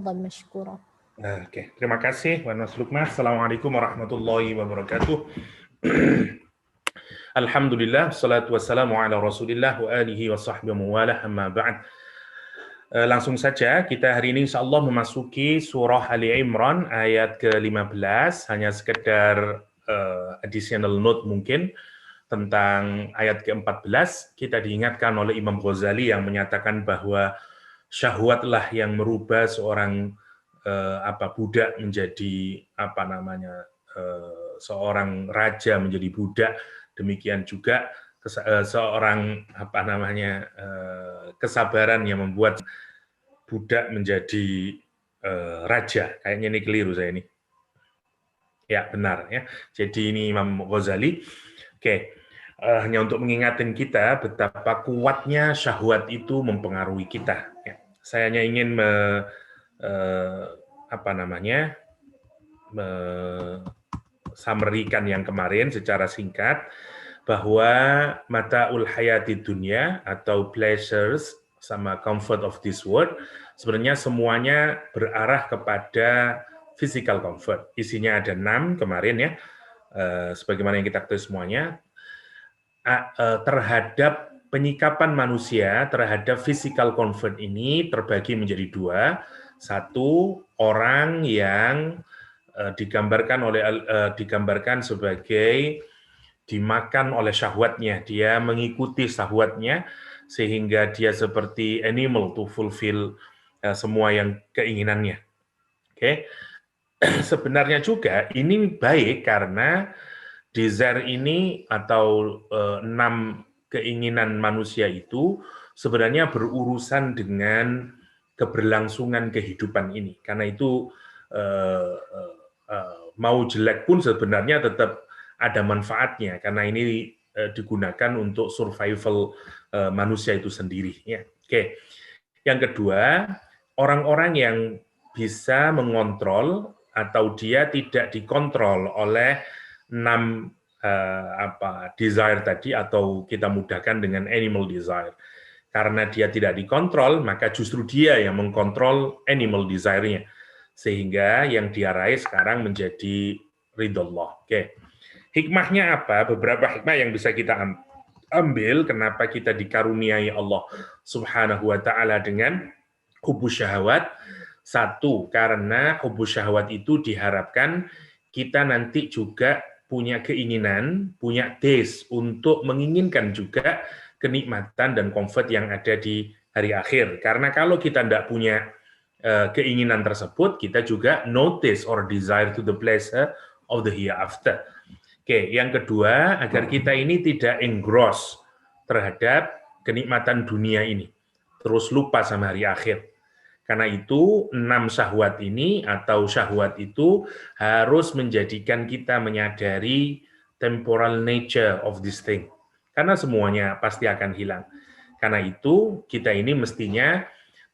مشكورة. Oke, terima kasih Mas Lukman. Assalamualaikum warahmatullahi wabarakatuh. Alhamdulillah, salatu wassalamu ala rasulillah wa alihi wa sahbihi mawalah, amma ba'd. Langsung saja, kita hari ini insyaAllah memasuki surah Ali Imran ayat ke-15, hanya sekedar additional note mungkin tentang ayat ke-14. Kita diingatkan oleh Imam Ghazali yang menyatakan bahwa syahwatlah yang merubah seorang budak menjadi seorang raja menjadi budak, demikian juga seorang kesabaran yang membuat budak menjadi raja. Kayaknya ini keliru saya ini. Ya, benar ya. Jadi ini Imam Ghazali. Oke. Hanya untuk mengingatkan kita betapa kuatnya syahwat itu mempengaruhi kita. Ya. Saya hanya ingin summary-kan yang kemarin secara singkat bahwa mataul hayati dunia atau pleasures sama comfort of this world sebenarnya semuanya berarah kepada physical comfort. Isinya ada 6 kemarin ya. Sebagaimana yang kita ketahui semuanya, terhadap penyikapan manusia terhadap physical comfort ini terbagi menjadi 2. Satu, orang yang digambarkan sebagai dimakan oleh syahwatnya, dia mengikuti syahwatnya sehingga dia seperti animal to fulfill semua yang keinginannya. Oke. Sebenarnya juga ini baik karena desire ini atau 6 keinginan manusia itu sebenarnya berurusan dengan keberlangsungan kehidupan ini. Karena itu mau jelek pun sebenarnya tetap ada manfaatnya karena ini digunakan untuk survival manusia itu sendiri. Ya. Oke. Yang kedua, orang-orang yang bisa mengontrol atau dia tidak dikontrol oleh 6 desire tadi atau kita mudahkan dengan animal desire. Karena dia tidak dikontrol, maka justru dia yang mengkontrol animal desire-nya. Sehingga yang dia raih sekarang menjadi ridhollah. Oke. Hikmahnya apa? Beberapa hikmah yang bisa kita ambil kenapa kita dikaruniai Allah Subhanahu wa taala dengan hubus syahwat. Satu, karena hubus syahwat itu diharapkan kita nanti juga punya keinginan, punya taste untuk menginginkan juga kenikmatan dan comfort yang ada di hari akhir. Karena kalau kita tidak punya keinginan tersebut, kita juga notice or desire to the pleasure of the hereafter. Oke, yang kedua, agar kita ini tidak engross terhadap kenikmatan dunia ini. Terus lupa sama hari akhir. Karena itu 6 syahwat ini atau syahwat itu harus menjadikan kita menyadari temporal nature of this thing. Karena semuanya pasti akan hilang. Karena itu kita ini mestinya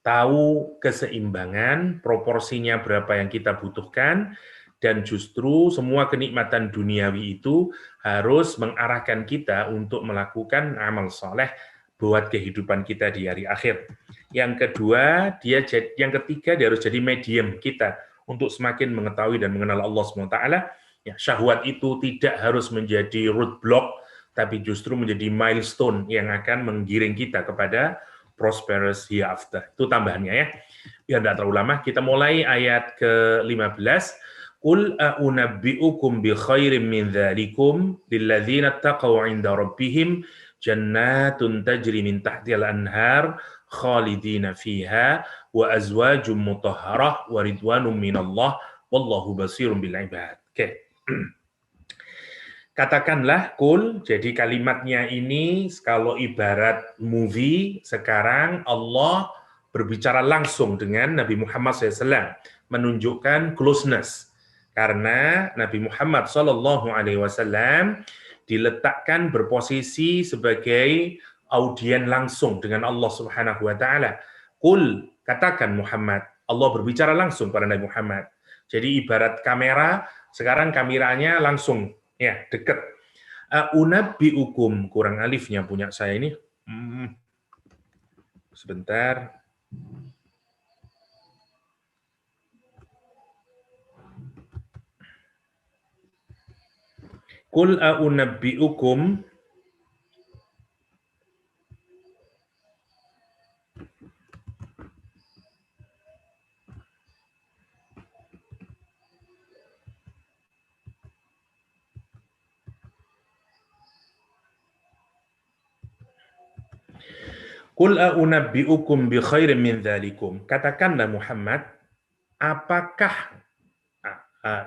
tahu keseimbangan, proporsinya berapa yang kita butuhkan, dan justru semua kenikmatan duniawi itu harus mengarahkan kita untuk melakukan amal soleh buat kehidupan kita di hari akhir. Yang kedua, yang ketiga dia harus jadi medium kita untuk semakin mengetahui dan mengenal Allah SWT. Ya, syahwat itu tidak harus menjadi roadblock, tapi justru menjadi milestone yang akan menggiring kita kepada prosperous hereafter. Itu tambahannya ya. Biar tidak terlalu lama, kita mulai ayat ke-15. Qul a'unabbi'ukum bi khairin min dzalikum lilladzina taqaw 'inda rabbihim jannatun tajri min tahtihal anhar khalidina fiha wa azwajum mutahharah wa ridwanum minallah wallahu basirun bil ibad. Oke. Katakanlah qul, jadi kalimatnya ini kalau ibarat movie sekarang Allah berbicara langsung dengan Nabi Muhammad SAW menunjukkan closeness. Karena Nabi Muhammad SAW diletakkan berposisi sebagai audien langsung dengan Allah Subhanahu wa taala. Qul, katakan Muhammad, Allah berbicara langsung pada Nabi Muhammad. Jadi ibarat kamera, sekarang kameranya langsung ya, dekat. Unabbiukum, kurang alifnya punya saya ini. Sebentar. Qul a'unabbi'ukum Qul a'unabbi'ukum bi khairin min dzalikum. Katakanlah Muhammad, apakah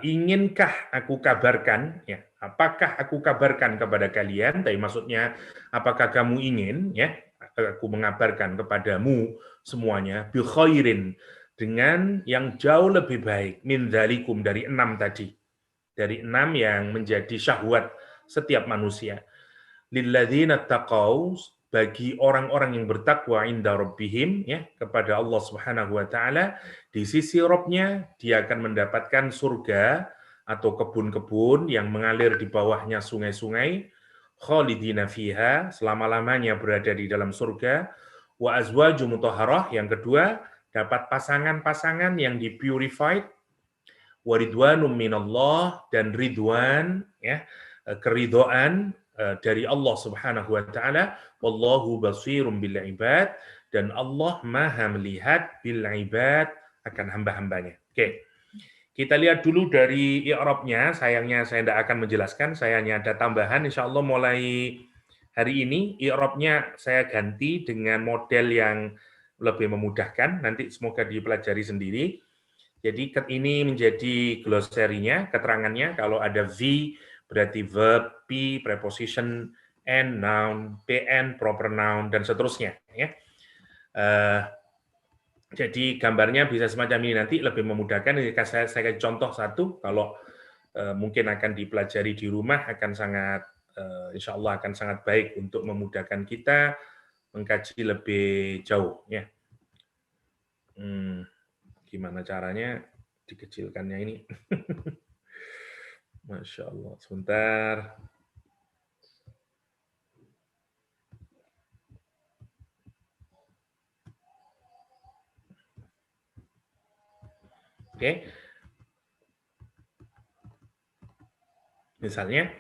inginkah aku kabarkan, ya, apakah aku kabarkan kepada kalian, tapi maksudnya apakah kamu ingin, ya, aku mengabarkan kepadamu semuanya, bi khairin, dengan yang jauh lebih baik, min dzalikum, dari 6 tadi, dari 6 yang menjadi syahwat setiap manusia. Lilladzina taqaw, bagi orang-orang yang bertakwa inda rabbihim, ya, kepada Allah Subhanahu wa taala, di sisi Rabb-nya dia akan mendapatkan surga atau kebun-kebun yang mengalir di bawahnya sungai-sungai, khalidina fiha, selama-lamanya berada di dalam surga, wa azwaju mutahharah, yang kedua dapat pasangan-pasangan yang dipurified, wa ridwanum minallah, dan ridwan, ya, keridhaan dari Allah Subhanahu wa taala, wallahu basirum bil ibad, dan Allah Maha melihat bil ibad, akan hamba-hambanya. Oke. Kita lihat dulu dari i'rabnya, sayangnya saya tidak akan menjelaskan, saya hanya ada tambahan, insya Allah mulai hari ini i'rabnya saya ganti dengan model yang lebih memudahkan, nanti semoga dipelajari sendiri. Jadi ini menjadi glossary-nya, keterangannya, kalau ada V berarti verb, P preposition, N noun, PN proper noun, dan seterusnya. Ya. Jadi gambarnya bisa semacam ini, nanti lebih memudahkan. Saya kasih contoh satu, kalau mungkin akan dipelajari di rumah, akan sangat, insya Allah akan sangat baik untuk memudahkan kita mengkaji lebih jauh. Ya. Gimana caranya dikecilkannya ini? Masya Allah, sebentar. Oke. Misalnya,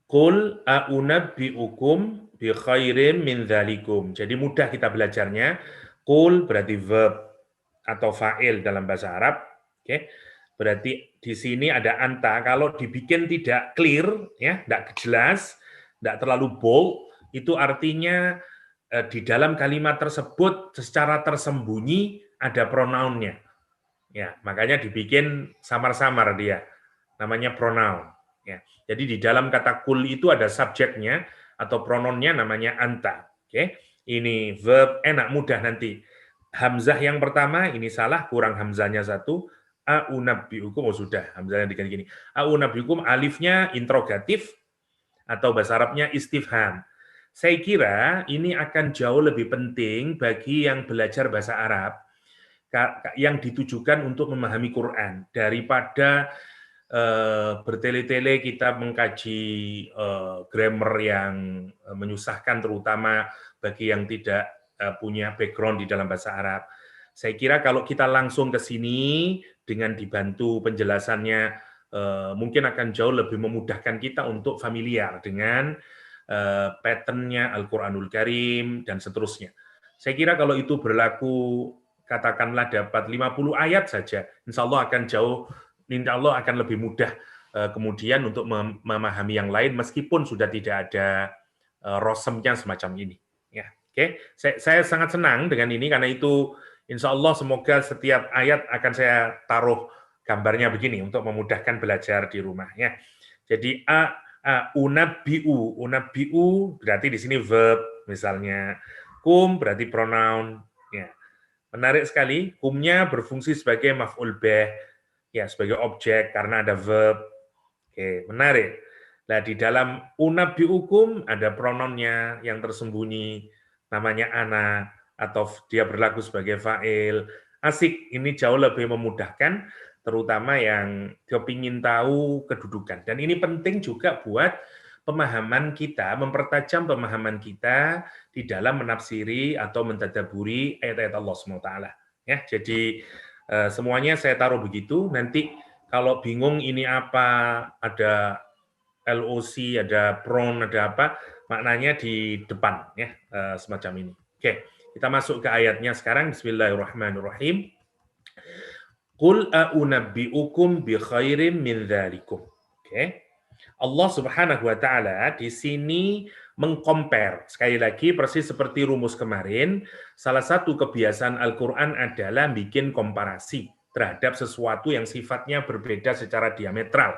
Qul a'unabbi'ukum bi khairim min dzalikum. Jadi mudah kita belajarnya. Qul berarti verb atau fa'il dalam bahasa Arab. Oke. Berarti di sini ada anta. Kalau dibikin tidak clear, ya, tidak jelas, tidak terlalu bold, itu artinya di dalam kalimat tersebut secara tersembunyi ada pronounnya. Ya, makanya dibikin samar-samar dia. Namanya pronoun. Ya. Jadi di dalam kata kul itu ada subjeknya atau pronounnya namanya anta. Oke. Ini verb, enak mudah nanti. Hamzah yang pertama ini salah, kurang hamzahnya satu. A'unabbi'ukum, oh sudah, hamzahnya diganti gini. A'unabbi'ukum, alifnya interrogatif atau bahasa Arabnya istifham. Saya kira ini akan jauh lebih penting bagi yang belajar bahasa Arab, yang ditujukan untuk memahami Quran, daripada bertele-tele kita mengkaji grammar yang menyusahkan, terutama bagi yang tidak punya background di dalam bahasa Arab. Saya kira kalau kita langsung ke sini dengan dibantu penjelasannya, mungkin akan jauh lebih memudahkan kita untuk familiar dengan pattern-nya Al-Quranul Karim dan seterusnya. Saya kira kalau itu berlaku, katakanlah dapat 50 ayat saja, insya Allah akan jauh, insya Allah akan lebih mudah kemudian untuk memahami yang lain, meskipun sudah tidak ada rosemnya semacam ini. Ya, oke. Saya sangat senang dengan ini, karena itu insya Allah semoga setiap ayat akan saya taruh gambarnya begini untuk memudahkan belajar di rumah. Ya. Jadi unabbi'u berarti di sini verb, misalnya kum berarti pronoun. Ya. Menarik sekali, kumnya berfungsi sebagai maf'ul bih, ya, sebagai objek karena ada verb. Oke, menarik. Nah, di dalam unabbi'ukum ada pronounnya yang tersembunyi, namanya ana, atau dia berlaku sebagai fa'il. Asik, ini jauh lebih memudahkan, terutama yang kepingin tahu kedudukan. Dan ini penting juga buat pemahaman kita, mempertajam pemahaman kita di dalam menafsiri atau mentadaburi ayat-ayat Allah SWT. Ya, jadi semuanya saya taruh begitu. Nanti kalau bingung ini apa, ada LOC, ada PRON, ada apa, maknanya di depan, ya, semacam ini. Oke, kita masuk ke ayatnya sekarang. Bismillahirrahmanirrahim. Qul a'unabbi'ukum bi khairim min dzalikum. Oke. Allah Subhanahu wa taala di sini mengcompare. Sekali lagi persis seperti rumus kemarin, salah satu kebiasaan Al-Qur'an adalah bikin komparasi terhadap sesuatu yang sifatnya berbeda secara diametral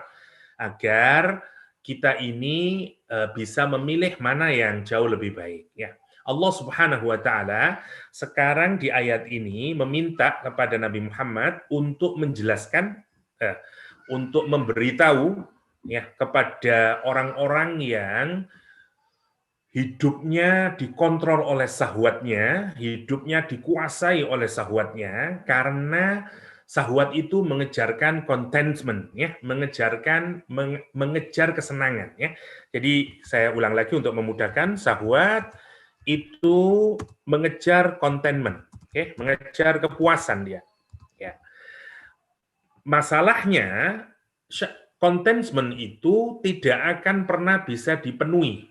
agar kita ini bisa memilih mana yang jauh lebih baik, ya. Allah Subhanahu wa taala sekarang di ayat ini meminta kepada Nabi Muhammad untuk menjelaskan, untuk memberitahu, ya, kepada orang-orang yang hidupnya dikontrol oleh syahwatnya, hidupnya dikuasai oleh syahwatnya, karena syahwat itu mengejarkan contentment, ya, mengejar kesenangan, ya. Jadi saya ulang lagi untuk memudahkan, syahwat itu mengejar contentment, oke, mengejar kepuasan dia, ya. Masalahnya contentment itu tidak akan pernah bisa dipenuhi,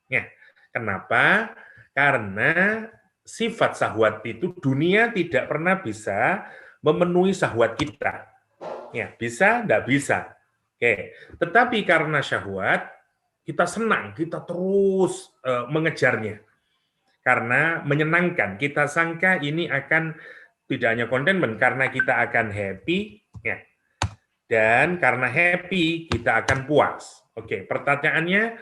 ya. Kenapa? Karena sifat syahwat itu, dunia tidak pernah bisa memenuhi syahwat kita, ya. Bisa, enggak bisa, oke. Tetapi karena syahwat kita senang, kita terus mengejarnya. Karena menyenangkan, kita sangka ini akan tidak hanya contentment, karena kita akan happy, ya, dan karena happy kita akan puas. Oke, pertanyaannya,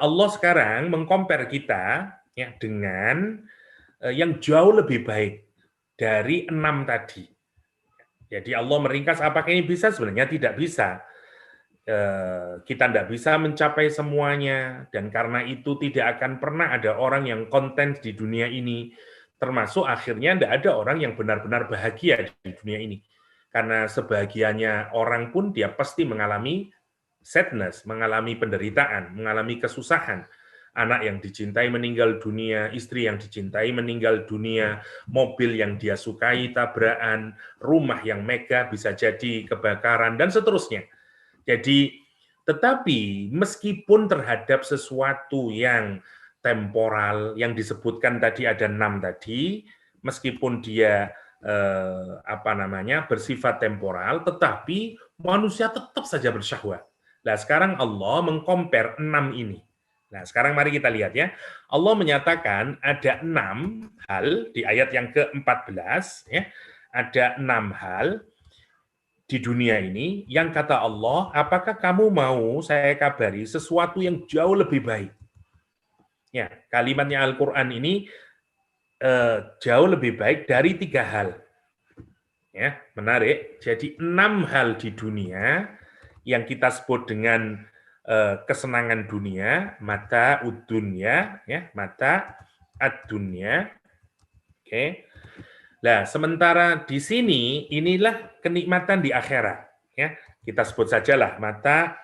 Allah sekarang mengcompare kita, ya, dengan yang jauh lebih baik dari 6 tadi. Jadi Allah meringkas, apakah ini bisa? Sebenarnya tidak bisa. Kita tidak bisa mencapai semuanya, dan karena itu tidak akan pernah ada orang yang konten di dunia ini, termasuk akhirnya tidak ada orang yang benar-benar bahagia di dunia ini. Karena sebahagianya orang pun dia pasti mengalami sadness, mengalami penderitaan, mengalami kesusahan. Anak yang dicintai meninggal dunia, istri yang dicintai meninggal dunia, mobil yang dia sukai tabrakan, rumah yang megah bisa jadi kebakaran, dan seterusnya. Jadi, tetapi meskipun terhadap sesuatu yang temporal, yang disebutkan tadi ada 6 tadi, meskipun dia bersifat temporal, tetapi manusia tetap saja bersyahwat. Nah, sekarang Allah mengcompare 6 ini. Nah, sekarang mari kita lihat, ya. Allah menyatakan ada 6 hal di ayat yang ke-14, ya. Ada 6 hal di dunia ini yang kata Allah, apakah kamu mau saya kabari sesuatu yang jauh lebih baik? Ya, kalimatnya Al-Qur'an ini jauh lebih baik dari 3 hal. Ya, menarik. Jadi 6 hal di dunia yang kita sebut dengan kesenangan dunia, mata ud-dunya, ya, mata ad-dunya. Oke. Nah, sementara di sini inilah kenikmatan di akhirat, ya. Kita sebut sajalah mata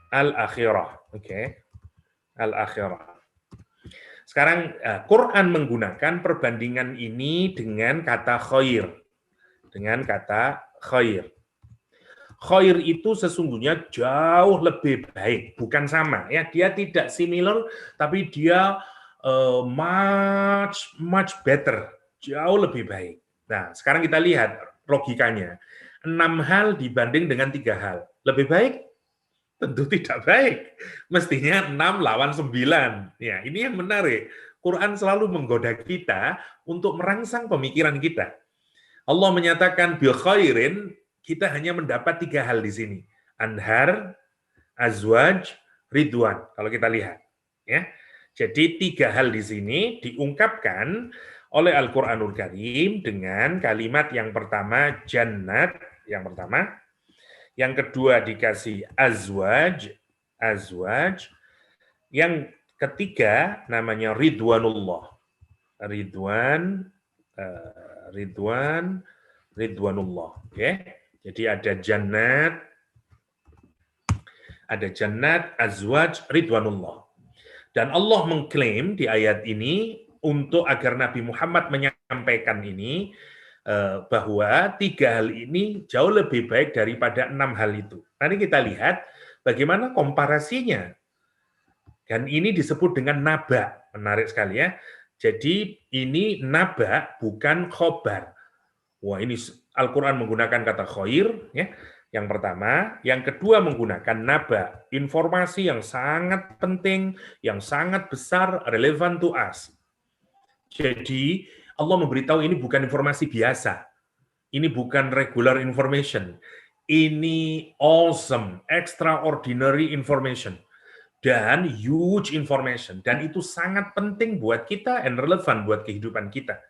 al-akhirah, oke. Al-akhirah. Sekarang Quran menggunakan perbandingan ini dengan kata khair. Dengan kata khair. Khair itu sesungguhnya jauh lebih baik, bukan sama, ya. Dia tidak similar, tapi dia much better, jauh lebih baik. Nah, sekarang kita lihat logikanya. 6 hal dibanding dengan 3 hal. Lebih baik? Tentu tidak baik. Mestinya 6 lawan 9. Ya, ini yang menarik. Quran selalu menggoda kita untuk merangsang pemikiran kita. Allah menyatakan bil khairin, kita hanya mendapat 3 hal di sini. Anhar, azwaj, ridwan. Kalau kita lihat, ya. Jadi 3 hal di sini diungkapkan oleh Al-Qur'anul Karim dengan kalimat yang pertama jannat, yang pertama. Yang kedua dikasih azwaj, azwaj. Yang ketiga namanya ridwanullah. Ridwanullah. Oke. Jadi ada jannat, azwaj, ridwanullah. Dan Allah mengklaim di ayat ini untuk agar Nabi Muhammad menyampaikan ini bahwa 3 hal ini jauh lebih baik daripada 6 hal itu. Nanti kita lihat Bagaimana komparasinya? Dan ini disebut dengan naba. Menarik sekali ya. Jadi ini naba bukan khobar. Wah, ini Al-Quran menggunakan kata khoir, ya. Yang pertama. Yang kedua menggunakan naba. Informasi yang sangat penting, yang sangat besar, relevan to us. Jadi, Allah memberitahu ini bukan informasi biasa. Ini bukan regular information. Ini awesome, extraordinary information. Dan huge information. Dan itu sangat penting buat kita and relevan buat kehidupan kita.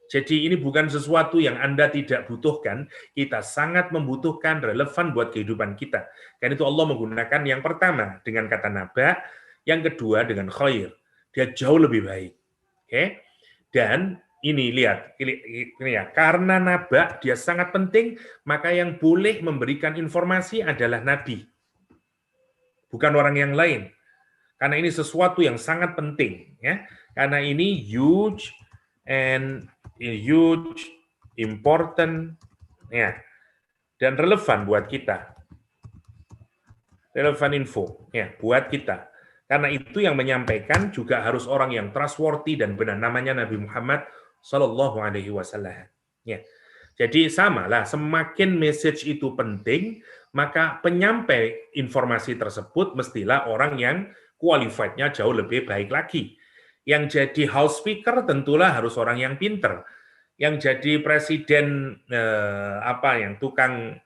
Jadi ini bukan sesuatu yang Anda tidak butuhkan, kita sangat membutuhkan, relevan buat kehidupan kita. Karena itu Allah menggunakan yang pertama dengan kata naba, yang kedua dengan khair. Dia jauh lebih baik. Oke? Dan ini lihat, ini ya, karena naba dia sangat penting, maka yang boleh memberikan informasi adalah nabi. Bukan orang yang lain. Karena ini sesuatu yang sangat penting, ya. Karena ini huge and huge, important, ya, dan relevan buat kita. Relevan info, ya, buat kita. Karena itu yang menyampaikan juga harus orang yang trustworthy dan benar, namanya Nabi Muhammad Shallallahu Alaihi Wasallam. Ya. Jadi samalah, semakin message itu penting, maka penyampai informasi tersebut mestilah orang yang qualified-nya jauh lebih baik lagi. Yang jadi house speaker tentulah harus orang yang pinter. Yang jadi presiden yang tukang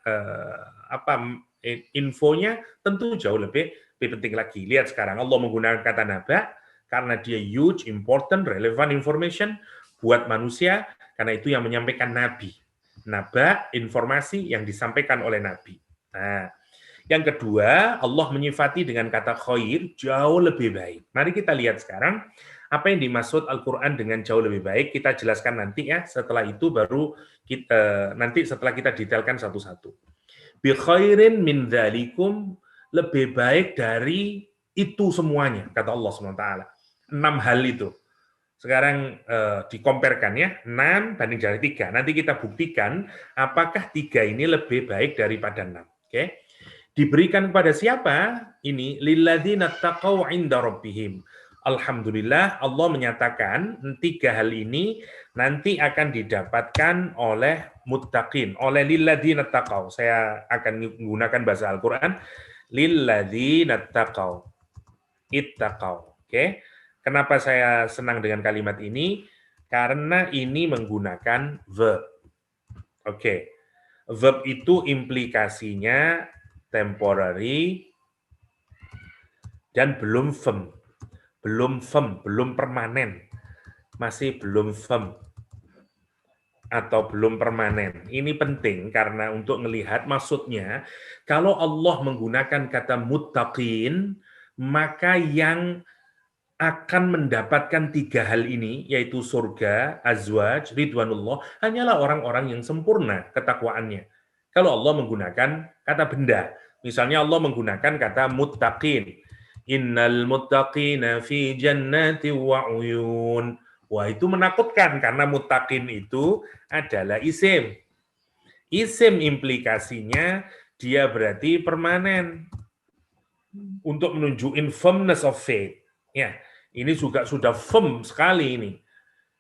infonya tentu jauh lebih penting lagi. Lihat sekarang Allah menggunakan kata naba karena dia huge, important, relevant information buat manusia, karena itu yang menyampaikan Nabi. Naba, informasi yang disampaikan oleh Nabi. Nah, yang kedua, Allah menyifati dengan kata khair jauh lebih baik. Mari kita lihat sekarang apa yang dimaksud Al-Quran dengan jauh lebih baik. Kita jelaskan nanti ya. Setelah itu baru kita nanti setelah kita detailkan satu-satu. Bi khairin min dzalikum, lebih baik dari itu semuanya, kata Allah SWT. 6 hal itu. Sekarang dikomparkan ya, 6 banding dari 3. Nanti kita buktikan apakah 3 ini lebih baik daripada 6. Oke. Diberikan kepada siapa? Ini lilladzina taqaw 'inda rabbihim. Alhamdulillah Allah menyatakan 3 hal ini nanti akan didapatkan oleh muttaqin, oleh lilladzina taqaw. Saya akan menggunakan bahasa Al-Qur'an, lilladzina taqaw. Ittaqaw. Oke. Kenapa saya senang dengan kalimat ini? Karena ini menggunakan verb. Oke. Verb itu implikasinya temporary dan belum firm. Belum permanen. Masih belum firm atau belum permanen. Ini penting karena untuk melihat maksudnya, kalau Allah menggunakan kata muttaqin, maka yang akan mendapatkan 3 hal ini, yaitu surga, azwaj, ridwanullah, hanyalah orang-orang yang sempurna ketakwaannya. Kalau Allah menggunakan kata benda, misalnya Allah menggunakan kata muttaqin, innal muttaqina fi jannati wa uyun. Wah, itu menakutkan karena muttaqin itu adalah isim. Isim implikasinya dia berarti permanen untuk menunjukkan firmness of faith. Ya, ini juga sudah firm sekali ini.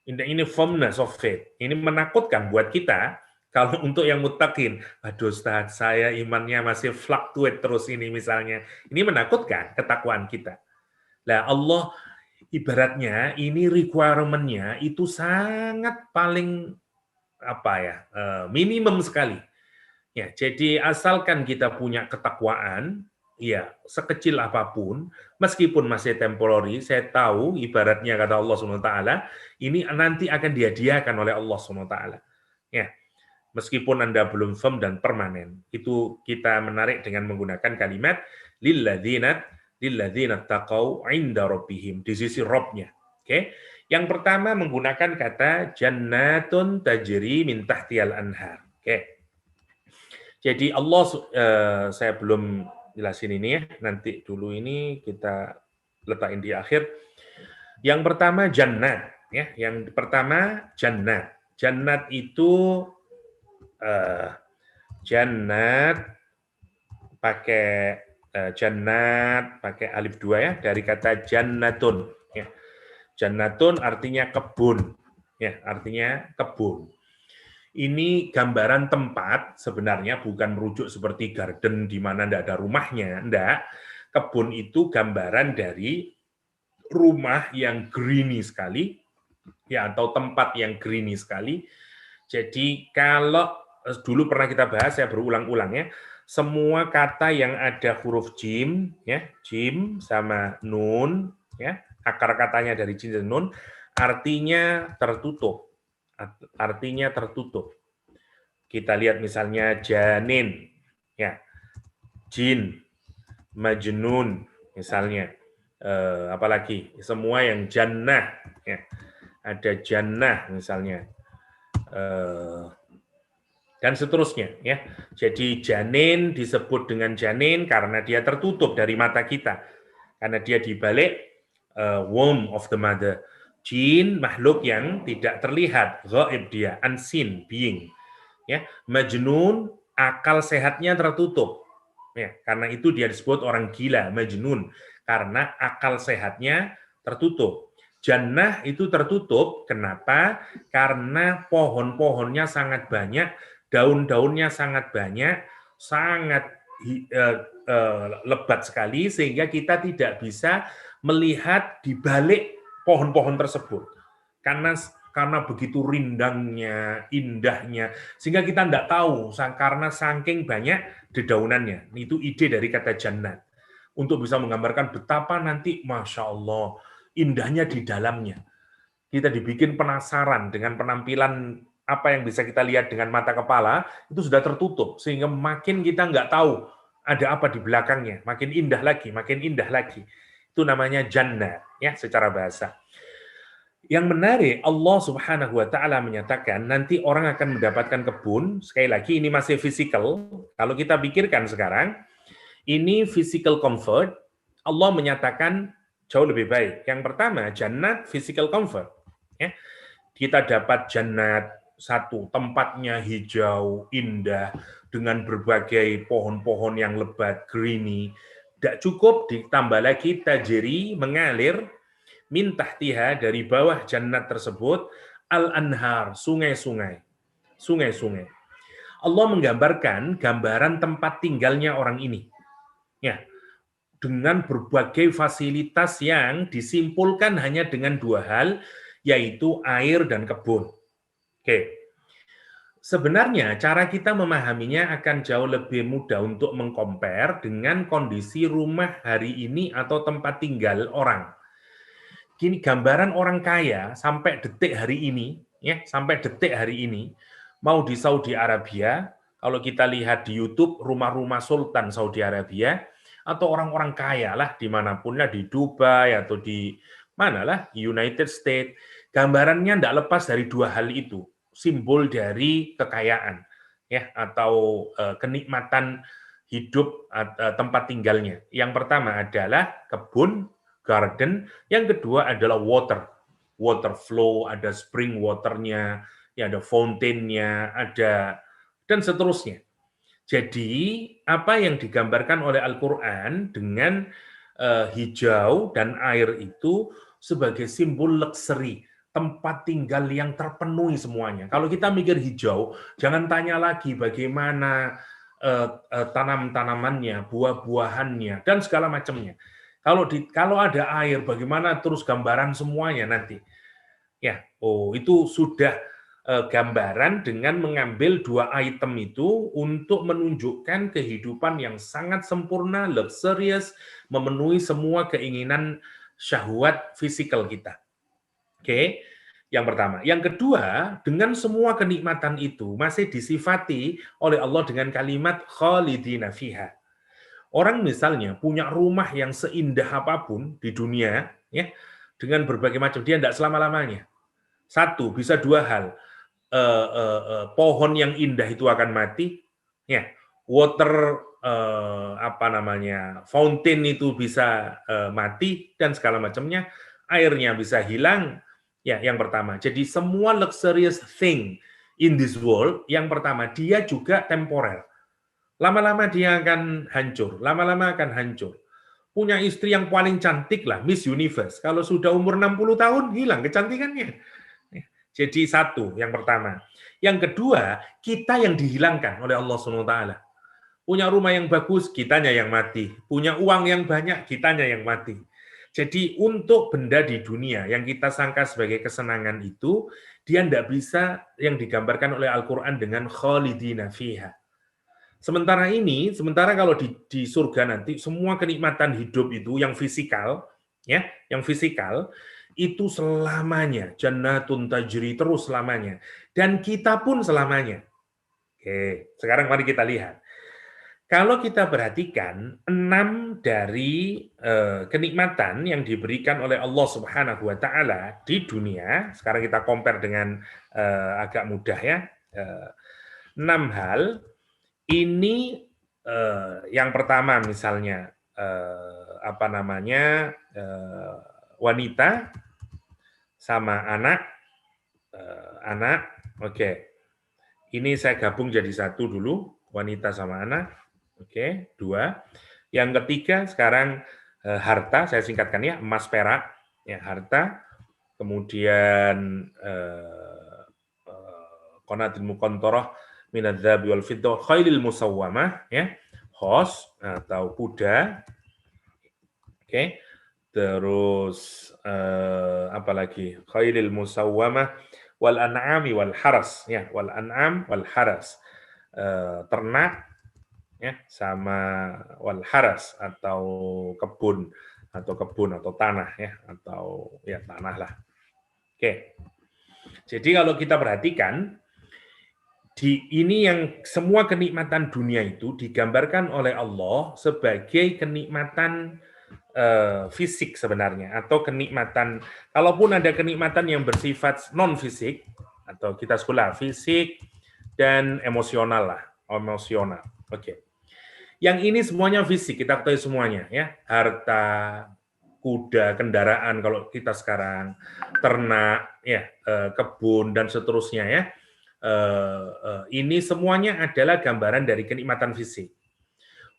Ini firmness of faith. Ini menakutkan buat kita. Kalau untuk yang muttaqin, aduh Ustaz, saya imannya masih fluctuate terus ini misalnya. Ini menakutkan ketakwaan kita. Nah, Allah ibaratnya ini requirement-nya itu sangat paling minimum sekali. Ya, jadi asalkan kita punya ketakwaan, ya sekecil apapun, meskipun masih temporary, saya tahu ibaratnya kata Allah SWT, ini nanti akan dihadiahkan oleh Allah SWT. Ya, meskipun Anda belum firm dan permanen. Itu kita menarik dengan menggunakan kalimat lilladzina taqaw 'inda rabbihim, di sisi Rabb-nya. Oke. Yang pertama menggunakan kata jannatun tajri min tahtiyal anhar. Oke. Jadi Allah, saya belum jelasin ini ya, nanti dulu ini kita letakin di akhir. Yang pertama jannat, ya. Yang pertama jannat. Jannat itu jannat pakai Jannat pakai alif 2 ya, dari kata jannatun ya. Jannatun artinya kebun ya, artinya kebun. Ini gambaran tempat, sebenarnya bukan merujuk seperti garden di mana tidak ada rumahnya, enggak. Kebun itu gambaran dari rumah yang greeny sekali ya, atau tempat yang greeny sekali. Jadi kalau dulu pernah kita bahas, saya berulang-ulang ya, semua kata yang ada huruf jim, ya, jim sama nun, ya, akar katanya dari jim dan nun, artinya tertutup. Artinya tertutup. Kita lihat misalnya janin, ya, jin, majnun, misalnya. Apalagi semua yang jannah, ya, ada jannah misalnya. Dan seterusnya ya. Jadi janin disebut dengan janin karena dia tertutup dari mata kita, karena dia dibalik womb of the mother. Jin makhluk yang tidak terlihat, ghaib dia, unseen being. Ya, majnun akal sehatnya tertutup. Ya, karena itu dia disebut orang gila, majnun, karena akal sehatnya tertutup. Jannah itu tertutup, kenapa? Karena pohon-pohonnya sangat banyak, daun-daunnya sangat banyak, sangat lebat sekali, sehingga kita tidak bisa melihat di balik pohon-pohon tersebut. Karena begitu rindangnya, indahnya, sehingga kita tidak tahu, karena saking banyak dedaunannya. Itu ide dari kata jannat. Untuk bisa menggambarkan betapa nanti, Masya Allah, indahnya di dalamnya. Kita dibikin penasaran dengan penampilan apa yang bisa kita lihat dengan mata kepala, itu sudah tertutup, sehingga makin kita nggak tahu ada apa di belakangnya, makin indah lagi, makin indah lagi. Itu namanya jannah, ya, secara bahasa. Yang menarik, Allah Subhanahu wa Ta'ala menyatakan nanti orang akan mendapatkan kebun. Sekali lagi, ini masih physical. Kalau kita pikirkan sekarang, ini physical comfort. Allah menyatakan jauh lebih baik. Yang pertama, jannat physical comfort. Ya. Kita dapat jannat, satu, tempatnya hijau, indah, dengan berbagai pohon-pohon yang lebat, greeny. Tidak cukup, ditambah lagi tajri, mengalir, min tahtiha, dari bawah jannat tersebut, al-anhar, sungai-sungai. Sungai-sungai. Allah menggambarkan gambaran tempat tinggalnya orang ini. Ya, dengan berbagai fasilitas yang disimpulkan hanya dengan dua hal, yaitu air dan kebun. Oke. Sebenarnya cara kita memahaminya akan jauh lebih mudah untuk mengcompare dengan kondisi rumah hari ini atau tempat tinggal orang. Gini, gambaran orang kaya sampai detik hari ini, ya, sampai detik hari ini, mau di Saudi Arabia, kalau kita lihat di YouTube rumah-rumah Sultan Saudi Arabia, atau orang-orang kaya lah dimanapun lah, di Dubai atau di mana lah, United States, gambarannya tidak lepas dari dua hal itu, simbol dari kekayaan, ya, atau kenikmatan hidup tempat tinggalnya. Yang pertama adalah kebun, garden, yang kedua adalah water flow, ada spring waternya, ya, ada fountainnya, ada, dan seterusnya. Jadi apa yang digambarkan oleh Al-Quran dengan hijau dan air itu sebagai simbol luxury, tempat tinggal yang terpenuhi semuanya. Kalau kita mikir hijau, jangan tanya lagi bagaimana tanam-tanamannya, buah-buahannya, dan segala macamnya. Kalau ada air, bagaimana terus gambaran semuanya nanti? Ya, itu sudah gambaran dengan mengambil dua item itu untuk menunjukkan kehidupan yang sangat sempurna, luxurious, memenuhi semua keinginan syahwat fisikal kita. Oke, yang pertama. Yang kedua, dengan semua kenikmatan itu masih disifati oleh Allah dengan kalimat khalidina fiha. Orang misalnya punya rumah yang seindah apapun di dunia, ya, dengan berbagai macam, dia tidak selama-lamanya. Satu, bisa dua hal. Pohon yang indah itu akan mati, ya. Water fountain itu bisa mati dan segala macamnya, airnya bisa hilang. Ya, yang pertama. Jadi semua luxurious thing in this world, yang pertama, dia juga temporer. Lama-lama dia akan hancur, lama-lama akan hancur. Punya istri yang paling cantik lah, Miss Universe. Kalau sudah umur 60 tahun, hilang kecantikannya. Jadi satu, yang pertama. Yang kedua, kita yang dihilangkan oleh Allah SWT. Punya rumah yang bagus, kitanya yang mati. Punya uang yang banyak, kitanya yang mati. Jadi untuk benda di dunia yang kita sangka sebagai kesenangan itu, dia tidak bisa yang digambarkan oleh Al-Quran dengan khalidina fiha. Sementara kalau di surga nanti, semua kenikmatan hidup itu yang fisikal, ya, yang fisikal, itu selamanya, jannatun tajri, terus selamanya. Dan kita pun selamanya. Oke, sekarang mari kita lihat. Kalau kita perhatikan, 6 dari kenikmatan yang diberikan oleh Allah Subhanahu wa Ta'ala di dunia, sekarang kita compare dengan agak mudah ya, 6 hal. Ini yang pertama misalnya wanita sama anak, oke. Ini saya gabung jadi satu dulu, wanita sama anak. Oke, 2. Yang ketiga sekarang harta, saya singkatkan ya, emas perak, ya harta. Kemudian qanatil muqantarah minadz-dzahabi wal fiddah khailil musawwamah, ya, horse atau kuda. Oke. Terus apa lagi? Khailil musawwamah wal an'ami wal haras, ya, wal an'am wal haras. Ternak, ya, sama wal haras atau kebun atau tanah, ya, atau ya tanah lah. Oke. Jadi kalau kita perhatikan ini yang semua kenikmatan dunia itu digambarkan oleh Allah sebagai kenikmatan fisik sebenarnya, atau kenikmatan, kalaupun ada kenikmatan yang bersifat non fisik atau kita sekolah fisik dan emosional lah, emosional. Oke. Yang ini semuanya fisik, kita ketahui semuanya, ya, harta, kuda, kendaraan kalau kita sekarang, ternak, ya, kebun dan seterusnya, ya. Ini semuanya adalah gambaran dari kenikmatan fisik.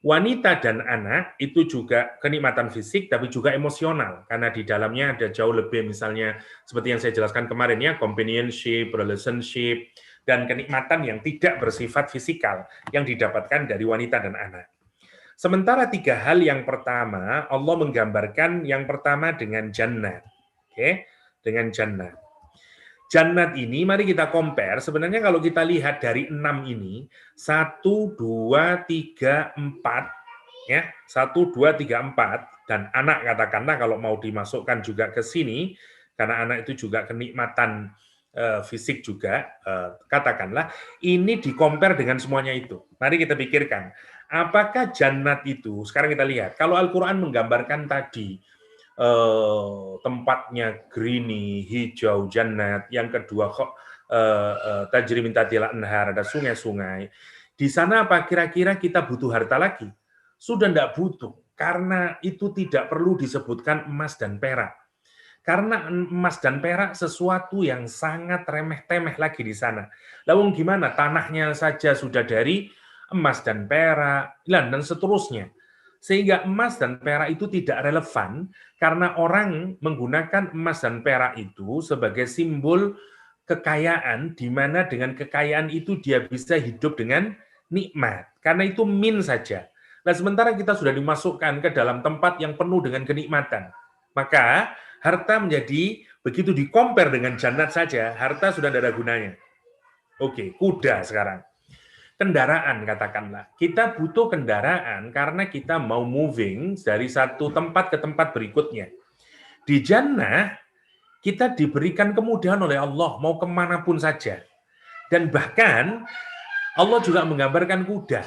Wanita dan anak itu juga kenikmatan fisik tapi juga emosional, karena di dalamnya ada jauh lebih, misalnya seperti yang saya jelaskan kemarin ya, companionship, relationship, dan kenikmatan yang tidak bersifat fisikal yang didapatkan dari wanita dan anak. Sementara 3 hal yang pertama, Allah menggambarkan yang pertama dengan jannat. Oke, dengan jannat. Jannat ini, mari kita compare, sebenarnya kalau kita lihat dari 6 ini, 1, 2, 3, 4, ya, 1, 2, 3, 4, dan anak katakanlah kalau mau dimasukkan juga ke sini, karena anak itu juga kenikmatan fisik juga, katakanlah, ini di-compare dengan semuanya itu. Mari kita pikirkan, apakah jannat itu, sekarang kita lihat, kalau Al-Quran menggambarkan tadi, tempatnya greeny, hijau, jannat. Yang kedua, tajri min tahtiha anhar, ada sungai-sungai. Di sana apa kira-kira kita butuh harta lagi? Sudah tidak butuh, karena itu tidak perlu disebutkan emas dan perak. Karena emas dan perak sesuatu yang sangat remeh-temeh lagi di sana. Lalu gimana? Tanahnya saja sudah dari emas dan perak, dan seterusnya. Sehingga emas dan perak itu tidak relevan karena orang menggunakan emas dan perak itu sebagai simbol kekayaan, di mana dengan kekayaan itu dia bisa hidup dengan nikmat. Karena itu min saja. Nah, sementara kita sudah dimasukkan ke dalam tempat yang penuh dengan kenikmatan. Maka harta menjadi, begitu di-compare dengan jannat saja, harta sudah tidak ada gunanya. Oke, kuda sekarang. Kendaraan katakanlah. Kita butuh kendaraan karena kita mau moving dari satu tempat ke tempat berikutnya. Di jannah, kita diberikan kemudahan oleh Allah, mau kemanapun saja. Dan bahkan, Allah juga menggambarkan kuda.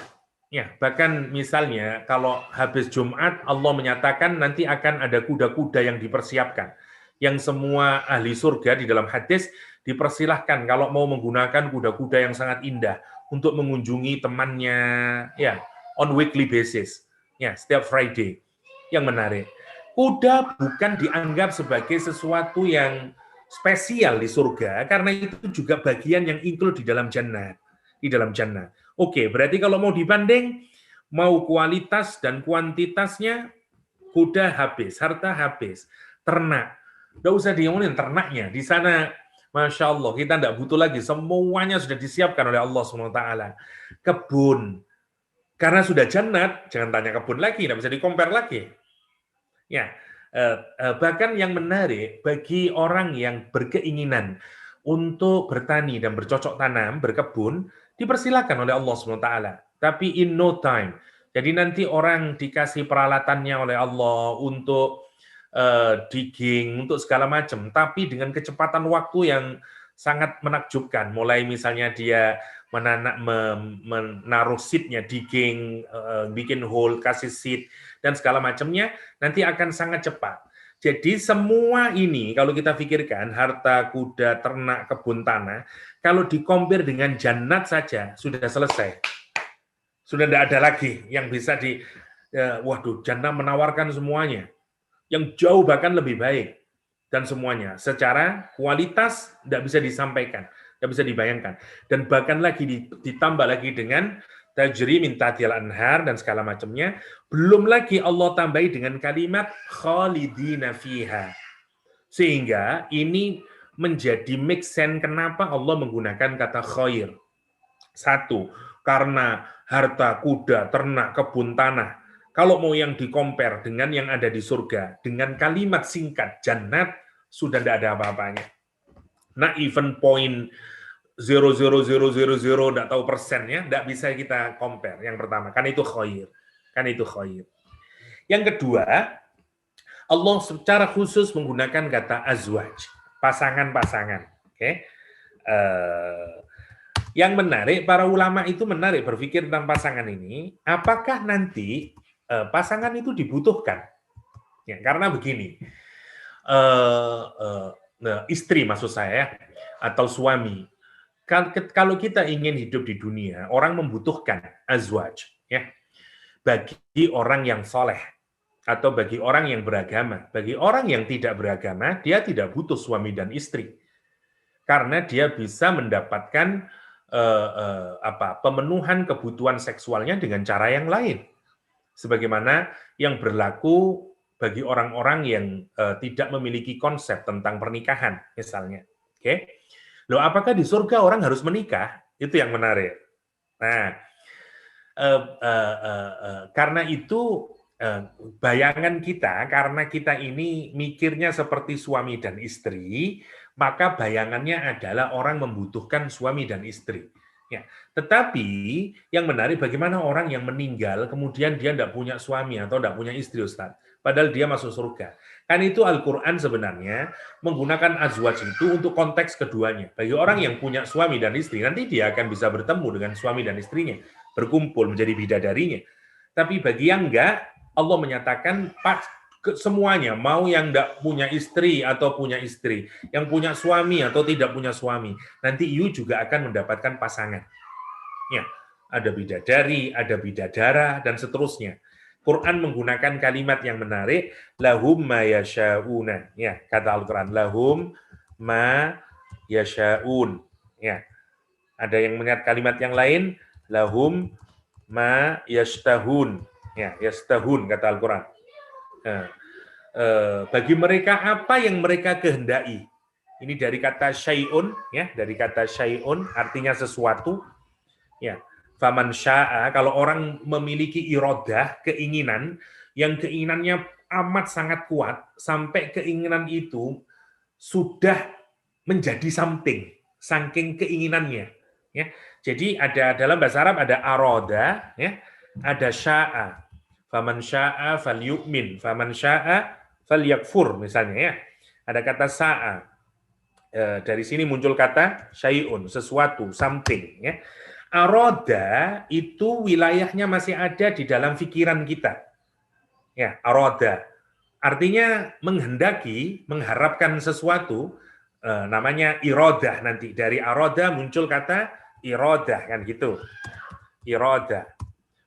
Ya, bahkan misalnya, kalau habis Jumat, Allah menyatakan nanti akan ada kuda-kuda yang dipersiapkan. Yang semua ahli surga di dalam hadis, dipersilahkan kalau mau menggunakan kuda-kuda yang sangat indah untuk mengunjungi temannya, ya, on weekly basis, ya, setiap Friday. Yang menarik, kuda bukan dianggap sebagai sesuatu yang spesial di surga, karena itu juga bagian yang include di dalam jannah. Di dalam jannah, Oke, berarti kalau mau dibanding, mau kualitas dan kuantitasnya, kuda habis, harta habis, ternak. Nggak usah diomongin ternaknya. Di sana, Masya Allah, kita nggak butuh lagi. Semuanya sudah disiapkan oleh Allah SWT. Kebun. Karena sudah jannat, jangan tanya kebun lagi, nggak bisa di-compare lagi. Ya, bahkan yang menarik, bagi orang yang berkeinginan untuk bertani dan bercocok tanam, berkebun, dipersilakan oleh Allah SWT. Tapi in no time. Jadi nanti orang dikasih peralatannya oleh Allah untuk digging, untuk segala macam. Tapi dengan kecepatan waktu yang sangat menakjubkan. Mulai misalnya dia menaruh seednya, digging, bikin hole, kasih seed, dan segala macamnya, nanti akan sangat cepat. Jadi semua ini kalau kita pikirkan, harta, kuda, ternak, kebun tanah, kalau dikompar dengan jannat saja, sudah selesai. Sudah tidak ada lagi yang bisa waduh, jannah menawarkan semuanya. Yang jauh bahkan lebih baik. Dan semuanya. Secara kualitas tidak bisa disampaikan. Tidak bisa dibayangkan. Dan bahkan lagi ditambah lagi dengan tajri min tahtil anhar dan segala macamnya. Belum lagi Allah tambahi dengan kalimat khalidina fiha. Sehingga ini menjadi make sense kenapa Allah menggunakan kata khair. Satu, karena harta, kuda, ternak, kebun tanah. Kalau mau yang di-compare dengan yang ada di surga, dengan kalimat singkat jannat, sudah tidak ada apa-apanya. Nah, even point 0,0000 tidak tahu persennya, tidak bisa kita compare. Yang pertama, kan itu khair. Kan itu khair. Yang kedua, Allah secara khusus menggunakan kata azwaj, pasangan-pasangan. Oke. Yang menarik, para ulama itu menarik berpikir tentang pasangan ini, apakah nanti pasangan itu dibutuhkan? Ya, karena begini, istri maksud saya, atau suami, kalau kita ingin hidup di dunia, orang membutuhkan azwaj, ya, bagi orang yang soleh, atau bagi orang yang beragama. Bagi orang yang tidak beragama, dia tidak butuh suami dan istri, karena dia bisa mendapatkan pemenuhan kebutuhan seksualnya dengan cara yang lain, sebagaimana yang berlaku bagi orang-orang yang tidak memiliki konsep tentang pernikahan, misalnya. Oke, loh, apakah di surga orang harus menikah? Itu yang menarik. Nah, karena itu bayangan kita, karena kita ini mikirnya seperti suami dan istri, maka bayangannya adalah orang membutuhkan suami dan istri. Ya, tetapi yang menarik, bagaimana orang yang meninggal kemudian dia tidak punya suami atau tidak punya istri, Ustaz, padahal dia masuk surga. Kan itu Al-Quran sebenarnya menggunakan azwaj itu untuk konteks keduanya. Bagi orang yang punya suami dan istri, nanti dia akan bisa bertemu dengan suami dan istrinya, berkumpul menjadi bidadarinya. Tapi bagi yang enggak, Allah menyatakan semuanya, mau yang tidak punya istri atau punya istri, yang punya suami atau tidak punya suami, nanti you juga akan mendapatkan pasangan. Ya, ada bidadari, ada bidadara, dan seterusnya. Quran menggunakan kalimat yang menarik, lahum ma yasha'una. Ya, kata Al-Quran, lahum ma yasha'un. Ya, ada yang melihat kalimat yang lain, lahum ma yashtahun. Ya, yashtahun, kata Al-Quran. Nah, bagi mereka apa yang mereka kehendaki. Ini dari kata syai'un, ya, dari kata syai'un artinya sesuatu. Ya, faman sya'a, kalau orang memiliki iradah, keinginan, yang keinginannya amat sangat kuat sampai keinginan itu sudah menjadi something, saking keinginannya. Ya, jadi ada dalam bahasa Arab ada aroda, ya, ada sya'a. Faman sya'a falyu'min, faman sya'a falyakfur, misalnya, ya. Ada kata sa'a. Dari sini muncul kata syai'un, sesuatu, something, ya. Aroda itu wilayahnya masih ada di dalam pikiran kita. Ya, aroda. Artinya menghendaki, mengharapkan sesuatu, namanya irodah nanti. Dari aroda muncul kata irodah, kan gitu. Irodah.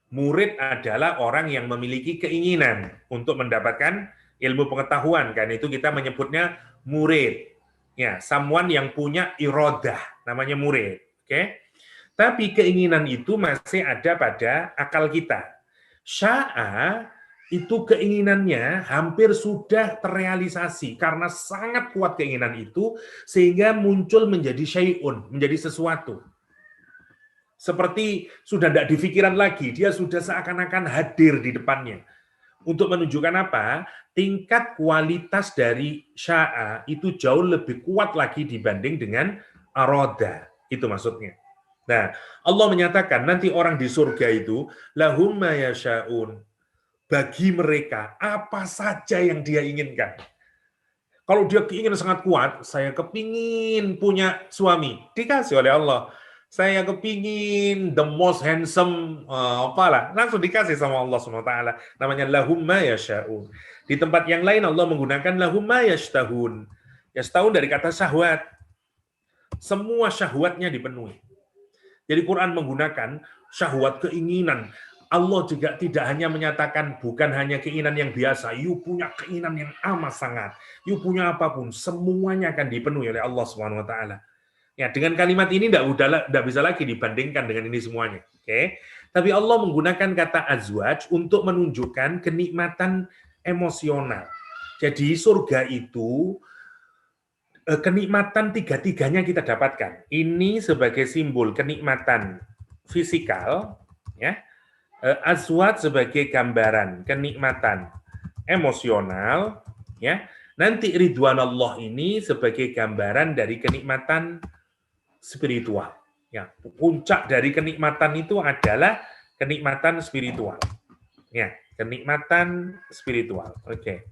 Murid adalah orang yang memiliki keinginan untuk mendapatkan ilmu pengetahuan, kan itu kita menyebutnya murid. Ya, someone yang punya irodah, namanya murid. Oke. Tapi keinginan itu masih ada pada akal kita. Sya'a itu keinginannya hampir sudah terrealisasi karena sangat kuat keinginan itu sehingga muncul menjadi syai'un, menjadi sesuatu. Seperti sudah tidak dipikiran lagi, dia sudah seakan-akan hadir di depannya. Untuk menunjukkan apa? Tingkat kualitas dari sya'a itu jauh lebih kuat lagi dibanding dengan aroda. Itu maksudnya. Nah, Allah menyatakan nanti orang di surga itu lahum ma yasha'un. Bagi mereka apa saja yang dia inginkan. Kalau dia keinginan sangat kuat, saya kepingin punya suami, dikasih oleh Allah. Saya kepingin the most handsome, apalah, langsung dikasih sama Allah SWT. Namanya lahum ma yasha'un. Di tempat yang lain Allah menggunakan lahum ma yashtahun. Yashtahun dari kata syahwat. Semua syahwatnya dipenuhi. Jadi Quran menggunakan syahwat, keinginan. Allah juga tidak hanya menyatakan bukan hanya keinginan yang biasa, you punya keinginan yang amat sangat, you punya apapun, semuanya akan dipenuhi oleh Allah Subhanahu wa taala. Ya, dengan kalimat ini tidak bisa lagi dibandingkan dengan ini semuanya. Oke. Tapi Allah menggunakan kata azwaj untuk menunjukkan kenikmatan emosional. Jadi surga itu kenikmatan tiga-tiganya kita dapatkan. Ini sebagai simbol kenikmatan fisikal, ya. Azwat sebagai gambaran kenikmatan emosional, ya. Nanti ridwan Allah ini sebagai gambaran dari kenikmatan spiritual. Ya, puncak dari kenikmatan itu adalah kenikmatan spiritual. Ya, kenikmatan spiritual. Oke.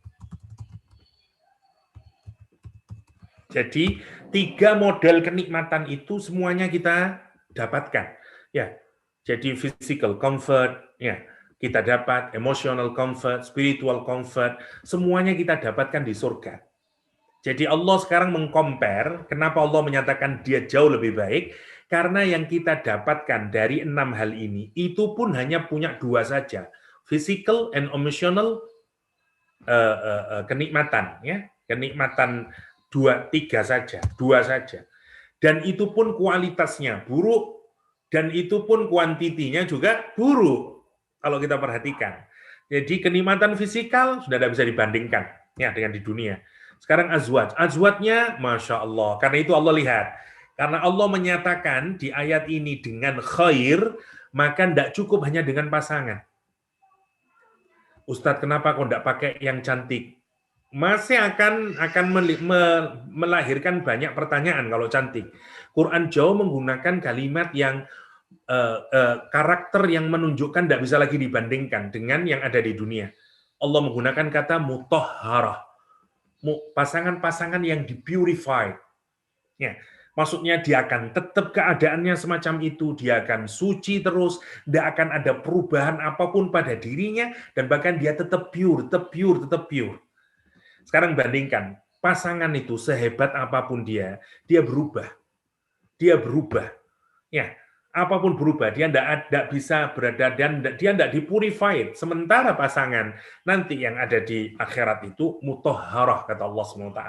Jadi 3 model kenikmatan itu semuanya kita dapatkan. Ya, jadi physical comfort, ya, kita dapat emotional comfort, spiritual comfort, semuanya kita dapatkan di surga. Jadi Allah sekarang mengcompare, kenapa Allah menyatakan dia jauh lebih baik? Karena yang kita dapatkan dari 6 hal ini, itu pun hanya punya 2 saja. Physical and emotional kenikmatan, ya, kenikmatan 2 saja. Dan itu pun kualitasnya buruk, dan itu pun kuantitinya juga buruk kalau kita perhatikan. Jadi kenikmatan fisikal sudah tidak bisa dibandingkan ya dengan di dunia. Sekarang azwatnya Masya Allah, karena itu Allah lihat, karena Allah menyatakan di ayat ini dengan khair, maka tidak cukup hanya dengan pasangan. Ustadz, kenapa kok tidak pakai yang cantik? Masih akan melahirkan banyak pertanyaan kalau cantik. Quran jauh menggunakan kalimat yang karakter yang menunjukkan tidak bisa lagi dibandingkan dengan yang ada di dunia. Allah menggunakan kata mutahharah, pasangan-pasangan yang dipurify. Ya, maksudnya dia akan tetap keadaannya semacam itu, dia akan suci terus, tidak akan ada perubahan apapun pada dirinya, dan bahkan dia tetap pure. Sekarang bandingkan, pasangan itu sehebat apapun dia berubah. Ya, apapun berubah, dia tidak bisa berada dan dia tidak dipurified. Sementara pasangan nanti yang ada di akhirat itu mutahharah kata Allah SWT.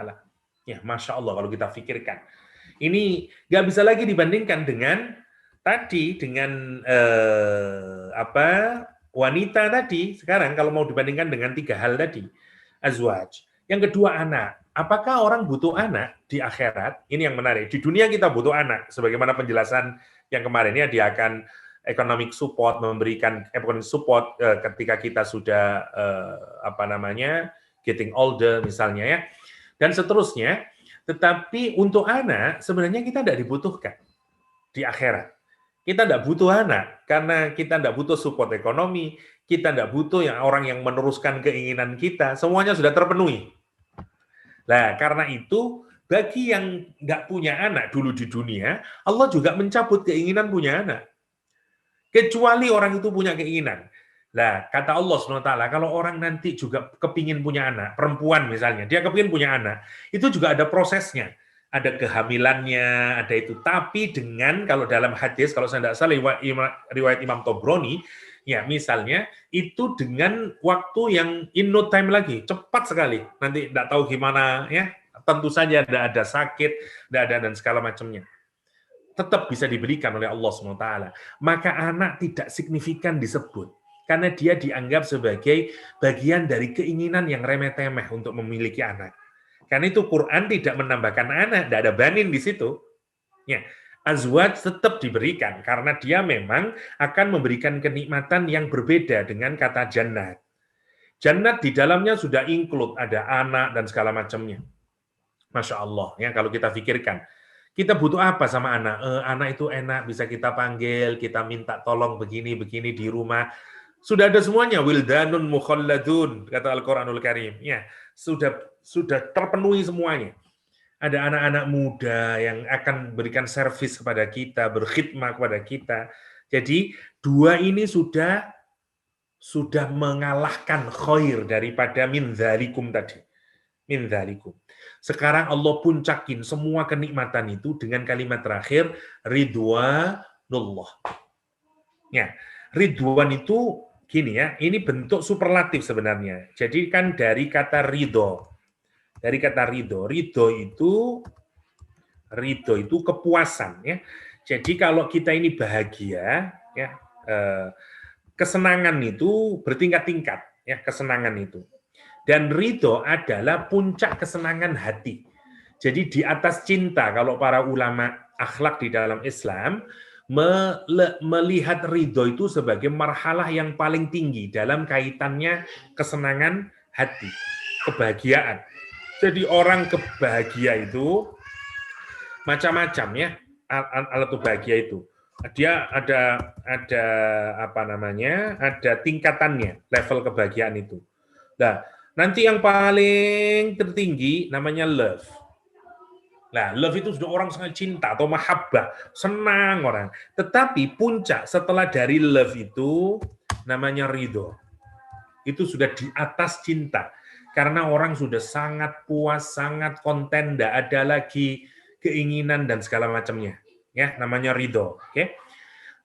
Ya, Masya Allah kalau kita pikirkan. Ini nggak bisa lagi dibandingkan dengan tadi, dengan wanita tadi. Sekarang kalau mau dibandingkan dengan 3 hal tadi, azwaj. Yang kedua, anak. Apakah orang butuh anak di akhirat? Ini yang menarik. Di dunia kita butuh anak. Sebagaimana penjelasan yang kemarin ya, dia akan economic support, memberikan economic support ketika kita sudah getting older misalnya ya. Dan seterusnya. Tetapi untuk anak sebenarnya kita tidak dibutuhkan di akhirat. Kita tidak butuh anak karena kita tidak butuh support ekonomi, kita tidak butuh orang yang meneruskan keinginan kita, semuanya sudah terpenuhi. Nah, karena itu bagi yang nggak punya anak dulu di dunia, Allah juga mencabut keinginan punya anak. Kecuali orang itu punya keinginan. Nah, kata Allah SWT, kalau orang nanti juga kepingin punya anak, perempuan misalnya, dia kepingin punya anak, itu juga ada prosesnya. Ada kehamilannya, ada itu. Tapi dengan, kalau dalam hadis, kalau saya tidak salah, riwayat Imam Tobroni, ya misalnya, itu dengan waktu yang in no time lagi, cepat sekali. Nanti tidak tahu gimana, ya tentu saja tidak ada sakit, tidak ada dan segala macamnya. tetap bisa diberikan oleh Allah SWT. Maka anak tidak signifikan disebut, karena dia dianggap sebagai bagian dari keinginan yang remeh-temeh untuk memiliki anak. Karena itu Quran tidak menambahkan anak, tidak ada banin di situ. Ya, azwaj tetap diberikan, karena dia memang akan memberikan kenikmatan yang berbeda dengan kata jannat. Jannat di dalamnya sudah include, ada anak dan segala macamnya. Masya Allah, ya kalau kita pikirkan. Kita butuh apa sama anak? Anak itu enak, bisa kita panggil, kita minta tolong begini-begini di rumah. Sudah ada semuanya, wildanun mukhalladun, kata Al-Quranul Karim. Ya, sudah terpenuhi semuanya. Ada anak-anak muda yang akan berikan servis kepada kita, berkhidmat kepada kita. Jadi dua ini sudah mengalahkan khair daripada min dzalikum tadi. Min dzalikum. Sekarang Allah puncakin semua kenikmatan itu dengan kalimat terakhir, ridwanullah. Ya, ridwan itu gini ya, ini bentuk superlatif sebenarnya. Jadi kan dari kata ridho. Dari kata ridho itu kepuasan ya. Jadi kalau kita ini bahagia ya, kesenangan itu bertingkat-tingkat ya, kesenangan itu. Dan ridho adalah puncak kesenangan hati. Jadi di atas cinta, kalau para ulama akhlak di dalam Islam melihat ridho itu sebagai marhalah yang paling tinggi dalam kaitannya kesenangan hati, kebahagiaan. Jadi orang kebahagia itu macam-macam ya, alat bahagia itu. Dia ada apa namanya? Ada tingkatannya, level kebahagiaan itu. Nah, nanti yang paling tertinggi namanya love. Nah, love itu sudah orang sangat cinta atau mahabbah, senang orang. Tetapi puncak setelah dari love itu namanya ridho. Itu sudah di atas cinta. Karena orang sudah sangat puas, sangat konten, tidak ada lagi keinginan dan segala macamnya. Ya, namanya ridho. Oke.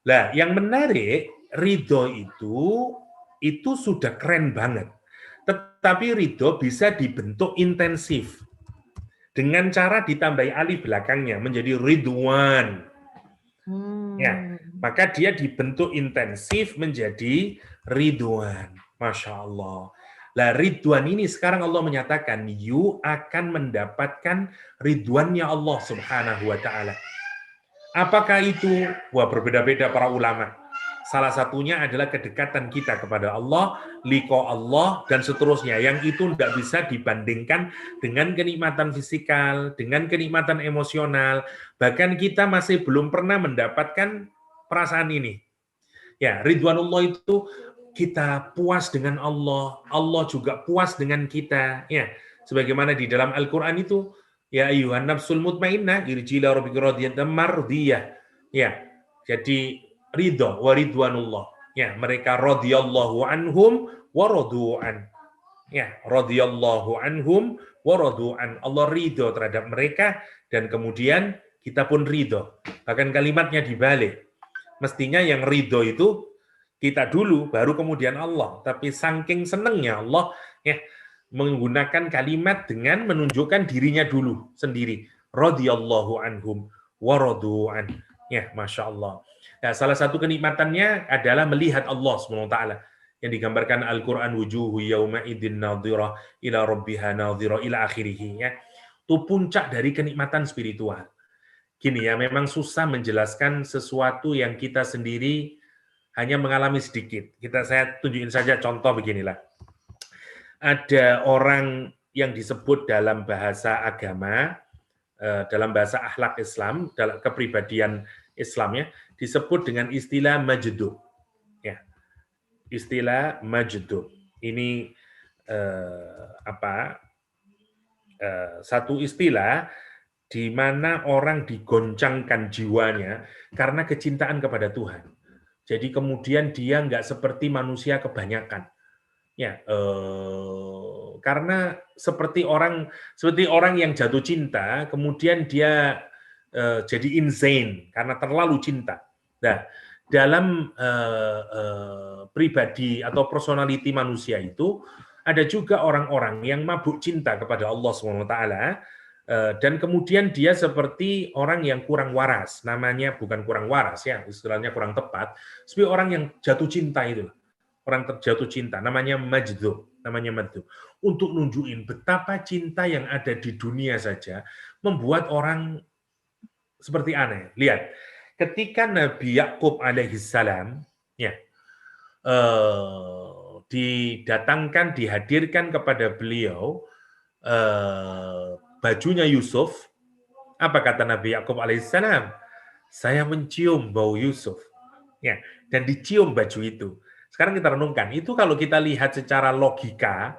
Nah, yang menarik, ridho itu sudah keren banget. Tetapi ridho bisa dibentuk intensif. Dengan cara ditambahi alif belakangnya menjadi ridwan. Ya, maka dia dibentuk intensif menjadi ridwan. Masya Allah. Lah ridwan ini sekarang Allah menyatakan you akan mendapatkan ridwannya Allah Subhanahu wa taala. Apakah itu? Wah, berbeda-beda para ulama. Salah satunya adalah kedekatan kita kepada Allah, liqa Allah, dan seterusnya. Yang itu tidak bisa dibandingkan dengan kenikmatan fisikal, dengan kenikmatan emosional. Bahkan kita masih belum pernah mendapatkan perasaan ini. Ya, ridwanullah itu kita puas dengan Allah, Allah juga puas dengan kita. Ya, sebagaimana di dalam Al-Quran itu, ya ayyuhan nafsul mutmainnah irji ila rabbika radiyatan mardiyah. Ya, jadi ridho wa ridwanullah. Ya, mereka radhiyallahu anhum wa radu'an. Ya, radhiyallahu anhum wa radu'an. Allah ridho terhadap mereka dan kemudian kita pun ridho. Bahkan kalimatnya dibalik. Mestinya yang ridho itu kita dulu, baru kemudian Allah. Tapi saking senengnya Allah ya menggunakan kalimat dengan menunjukkan dirinya dulu sendiri. Radhiyallahu anhum wa radu'an. Ya, Masya Allah. Nah, salah satu kenikmatannya adalah melihat Allah SWT yang digambarkan Al-Quran wujuhu yawma idin nadhirah ila rabbiha nadhirah ila akhirih. Ya. Itu puncak dari kenikmatan spiritual. Gini ya, memang susah menjelaskan sesuatu yang kita sendiri hanya mengalami sedikit. Saya tunjukin saja contoh beginilah. Ada orang yang disebut dalam bahasa agama, dalam bahasa akhlak Islam, dalam kepribadian Islamnya, disebut dengan istilah majdub. Ya, istilah majdub. Ini satu istilah di mana orang digoncangkan jiwanya karena kecintaan kepada Tuhan. Jadi kemudian dia nggak seperti manusia kebanyakan, ya, karena seperti orang yang jatuh cinta, kemudian dia jadi insane karena terlalu cinta. Nah, dalam pribadi atau personality manusia itu ada juga orang-orang yang mabuk cinta kepada Allah SWT. Dan kemudian dia seperti orang yang kurang waras, namanya bukan kurang waras ya, istilahnya kurang tepat, seperti orang yang jatuh cinta itu, orang terjatuh cinta, namanya majdzub, untuk nunjukin betapa cinta yang ada di dunia saja membuat orang seperti aneh. Lihat, ketika Nabi Yakub alaihissalam ya dihadirkan kepada beliau bajunya Yusuf, apa kata Nabi Yakub alaihissalam? Saya mencium bau Yusuf. Ya, dan dicium baju itu. Sekarang kita renungkan, itu kalau kita lihat secara logika,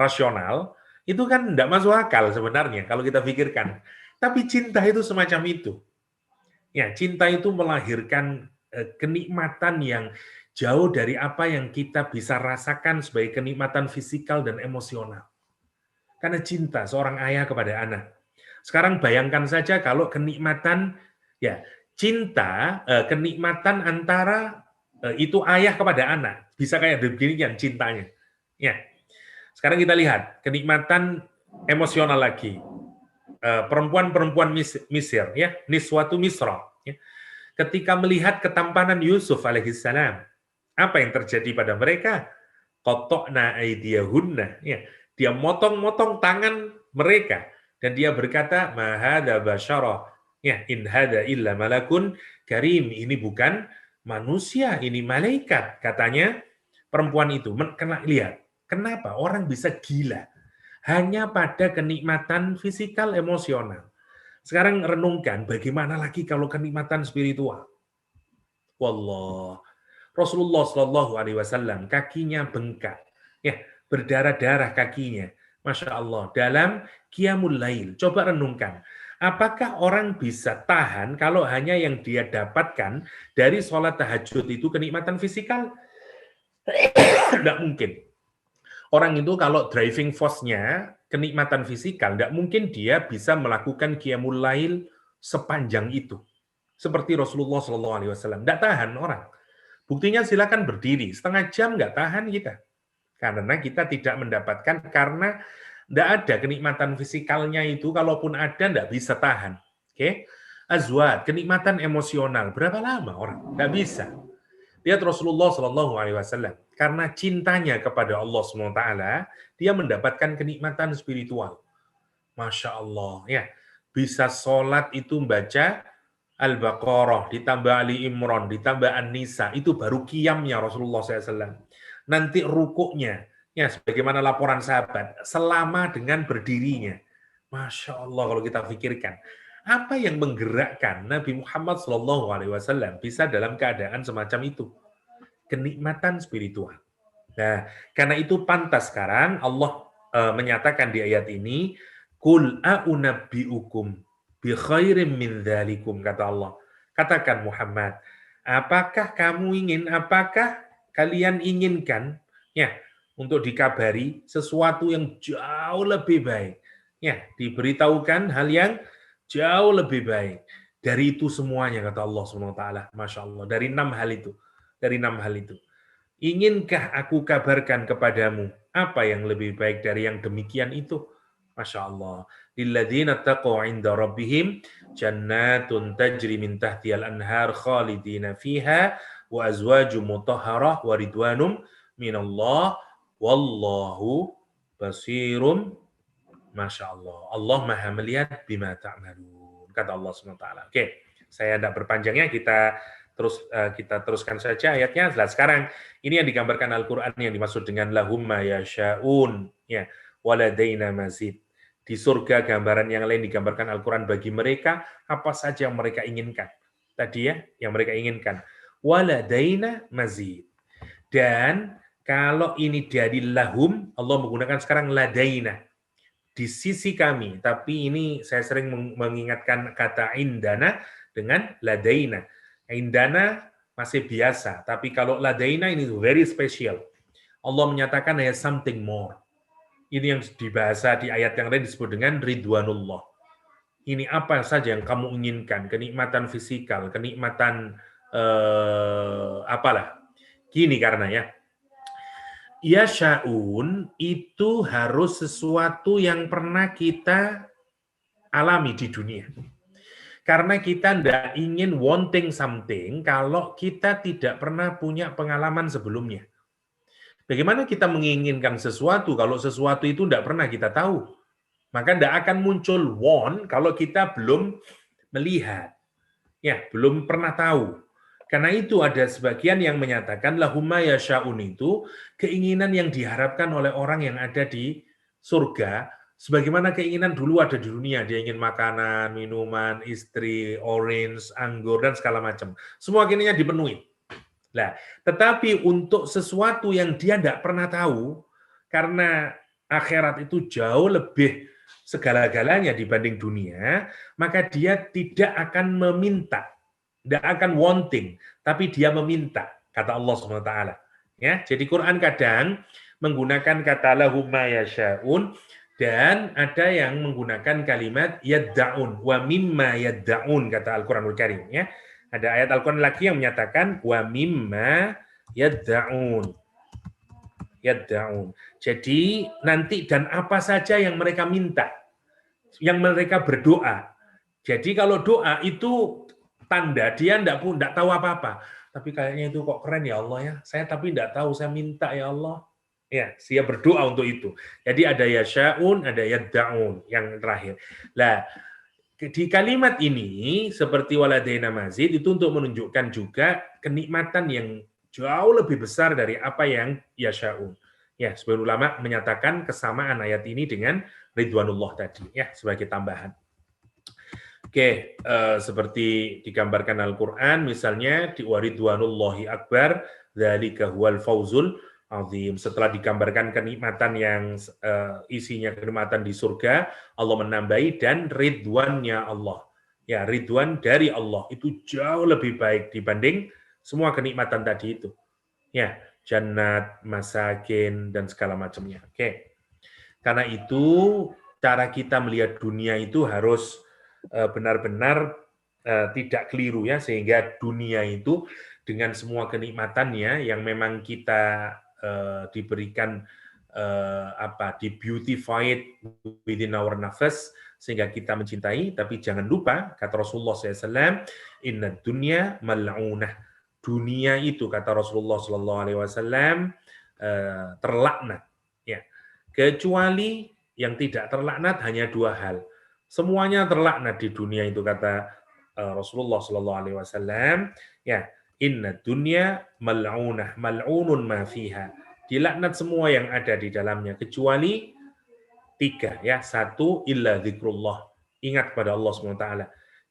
rasional, itu kan tidak masuk akal sebenarnya kalau kita pikirkan. Tapi cinta itu semacam itu. Ya, cinta itu melahirkan kenikmatan yang jauh dari apa yang kita bisa rasakan sebagai kenikmatan fisikal dan emosional. Karena cinta seorang ayah kepada anak. Sekarang bayangkan saja kalau kenikmatan, ya cinta, kenikmatan antara itu ayah kepada anak. Bisa kayak begini cintanya. Ya. Sekarang kita lihat kenikmatan emosional lagi. Perempuan-perempuan Mesir, ya, Niswatu Misra. Ya. Ketika melihat ketampanan Yusuf alaihissalam, apa yang terjadi pada mereka? Qata'na aydiyahunna, ya. Dia motong-motong tangan mereka dan dia berkata, ma hadza basyara, ya, in hadza illa malakun karim. Ini bukan manusia, ini malaikat, katanya perempuan itu. Lihat, kenapa orang bisa gila hanya pada kenikmatan fisikal emosional. Sekarang renungkan bagaimana lagi kalau kenikmatan spiritual. Wallah, Rasulullah Shallallahu Alaihi Wasallam kakinya bengkak, ya, berdarah-darah kakinya, masya Allah. Dalam Qiyamul Lail, coba renungkan, apakah orang bisa tahan kalau hanya yang dia dapatkan dari sholat tahajud itu kenikmatan fisikal? Tidak mungkin. Orang itu kalau driving force-nya kenikmatan fisikal, tidak mungkin dia bisa melakukan Qiyamul Lail sepanjang itu. Seperti Rasulullah Shallallahu Alaihi Wasallam, tidak tahan orang. Buktinya silakan berdiri, setengah jam nggak tahan kita. Karena kita tidak mendapatkan, karena tidak ada kenikmatan fisikalnya itu, kalaupun ada tidak bisa tahan. Oke, azwat, kenikmatan emosional, berapa lama orang? Nggak bisa. Lihat Rasulullah Shallallahu Alaihi Wasallam, karena cintanya kepada Allah SWT, dia mendapatkan kenikmatan spiritual. Masya Allah, ya, bisa sholat itu baca Al-Baqarah, ditambah Ali Imran, ditambah An-Nisa, itu baru qiyamnya Rasulullah SAW. Nanti rukuknya, ya sebagaimana laporan sahabat, selama dengan berdirinya. Masya Allah kalau kita pikirkan. Apa yang menggerakkan Nabi Muhammad SAW bisa dalam keadaan semacam itu? Kenikmatan spiritual. Nah, karena itu pantas sekarang Allah menyatakan di ayat ini, Qul a'unabbi'ukum bi khairim min dzalikum, kata Allah. Katakan Muhammad, apakah kalian inginkan, ya, untuk dikabari sesuatu yang jauh lebih baik, ya, diberitahukan hal yang jauh lebih baik dari itu semuanya, kata Allah SWT. Masya Allah, dari 6 hal itu. Inginkah aku kabarkan kepadamu apa yang lebih baik dari yang demikian itu? Masya Allah. Lilladzina taqaw inda rabbihim jannatun tajri min tahtiyal anhar khalidina fiha wa azwaju mutahharah wa ridwanum minallah wallahu basirum. Masya Allah. Allah maha melihat bima ta'malun. Kata Allah SWT. Oke, saya tidak berpanjangnya, kita teruskan saja ayatnya. Nah, sekarang ini yang digambarkan Al-Quran yang dimaksud dengan lahum ma yasha'un, ya, waladaina mazid. Di surga gambaran yang lain digambarkan Al-Quran bagi mereka apa saja yang mereka inginkan. Tadi ya, yang mereka inginkan. Waladaina mazid. Dan kalau ini dari lahum, Allah menggunakan sekarang ladaina. Di sisi kami. Tapi ini saya sering mengingatkan kata indana dengan ladaina. Indana masih biasa, tapi kalau ladaina ini very special. Allah menyatakan ada something more. Ini yang dibahasa di ayat yang lain disebut dengan ridwanullah. Ini apa saja yang kamu inginkan, kenikmatan fisikal, kenikmatan apalah. Gini karena ya, yasha'un itu harus sesuatu yang pernah kita alami di dunia. Karena kita tidak ingin wanting something kalau kita tidak pernah punya pengalaman sebelumnya. Bagaimana kita menginginkan sesuatu kalau sesuatu itu tidak pernah kita tahu? Maka tidak akan muncul want kalau kita belum melihat. Ya, belum pernah tahu. Karena itu ada sebagian yang menyatakan lahumma yasha'un itu keinginan yang diharapkan oleh orang yang ada di surga, sebagaimana keinginan dulu ada di dunia. Dia ingin makanan, minuman, istri, orange, anggur, dan segala macam. Semua keinginannya dipenuhi. Nah, tetapi untuk sesuatu yang dia tidak pernah tahu, karena akhirat itu jauh lebih segala-galanya dibanding dunia, maka dia tidak akan meminta, tidak akan wanting, tapi dia meminta, kata Allah SWT. Ya, jadi Quran kadang menggunakan kata lahumma yasha'un, dan ada yang menggunakan kalimat yadda'un, wa mimma yadda'un, kata Al-Quranul Karim. Ya, ada ayat Al-Quran lagi yang menyatakan wa mimma yadda'un. Jadi nanti dan apa saja yang mereka minta, yang mereka berdoa. Jadi kalau doa itu tanda dia tidak tahu apa-apa. Tapi kayaknya itu kok keren ya Allah ya. Saya tapi tidak tahu, saya minta ya Allah. Ya, dia berdoa untuk itu. Jadi ada yasha'un, ada yadda'un yang terakhir. Nah, di kalimat ini seperti waladaina mazid itu untuk menunjukkan juga kenikmatan yang jauh lebih besar dari apa yang yasha'un. Ya, sebagian ulama menyatakan kesamaan ayat ini dengan ridwanullah tadi ya sebagai tambahan. Oke, seperti digambarkan Al-Qur'an misalnya di waridwanullahi akbar dzalika huwal fauzul azim. Setelah digambarkan kenikmatan yang isinya kenikmatan di surga, Allah menambahi dan ridwannya Allah. Ya, ridwan dari Allah itu jauh lebih baik dibanding semua kenikmatan tadi itu. Ya, jannat, masakin dan segala macamnya. Oke. Karena itu cara kita melihat dunia itu harus benar-benar tidak keliru ya, sehingga dunia itu dengan semua kenikmatannya yang memang kita diberikan di beautified within our nafas sehingga kita mencintai, tapi jangan lupa kata Rasulullah SAW, inna dunya mal'unah. Dunia itu kata Rasulullah SAW terlaknat. Ya, kecuali yang tidak terlaknat hanya dua hal. Semuanya terlaknat di dunia itu kata Rasulullah SAW. Ya, inna dunya mal'unah, mal'unun ma fiha. Dilaknat semua yang ada di dalamnya kecuali tiga ya. Satu, illa dzikrullah. Ingat pada Allah SWT.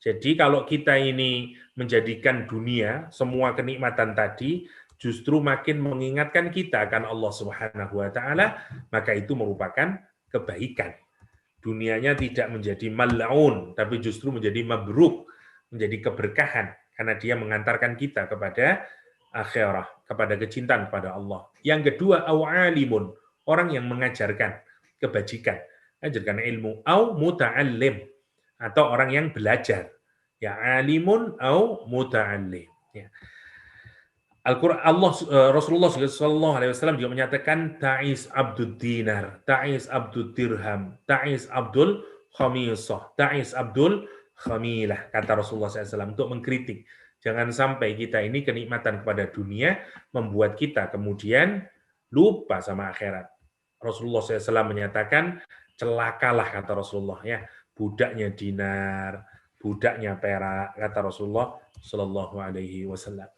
Jadi kalau kita ini menjadikan dunia semua kenikmatan tadi justru makin mengingatkan kita akan Allah Subhanahu wa taala, maka itu merupakan kebaikan. Dunianya tidak menjadi mal'un, tapi justru menjadi mabruk, menjadi keberkahan karena dia mengantarkan kita kepada akhirah, kepada kecintaan kepada Allah. Yang kedua, awalimun, orang yang mengajarkan kebajikan, mengajarkan ilmu, au muta'allim, atau orang yang belajar. Ya, alimun au muta'allim. Ya. Al-Quran Rasulullah SAW juga menyatakan ta'is abdul dinar, ta'is abdul dirham, ta'is abdul khamisah, ta'is abdul khamilah, kata Rasulullah SAW untuk mengkritik. Jangan sampai kita ini kenikmatan kepada dunia membuat kita kemudian lupa sama akhirat. Rasulullah SAW menyatakan celakalah kata Rasulullah ya, budaknya dinar, budaknya perak, kata Rasulullah SAW.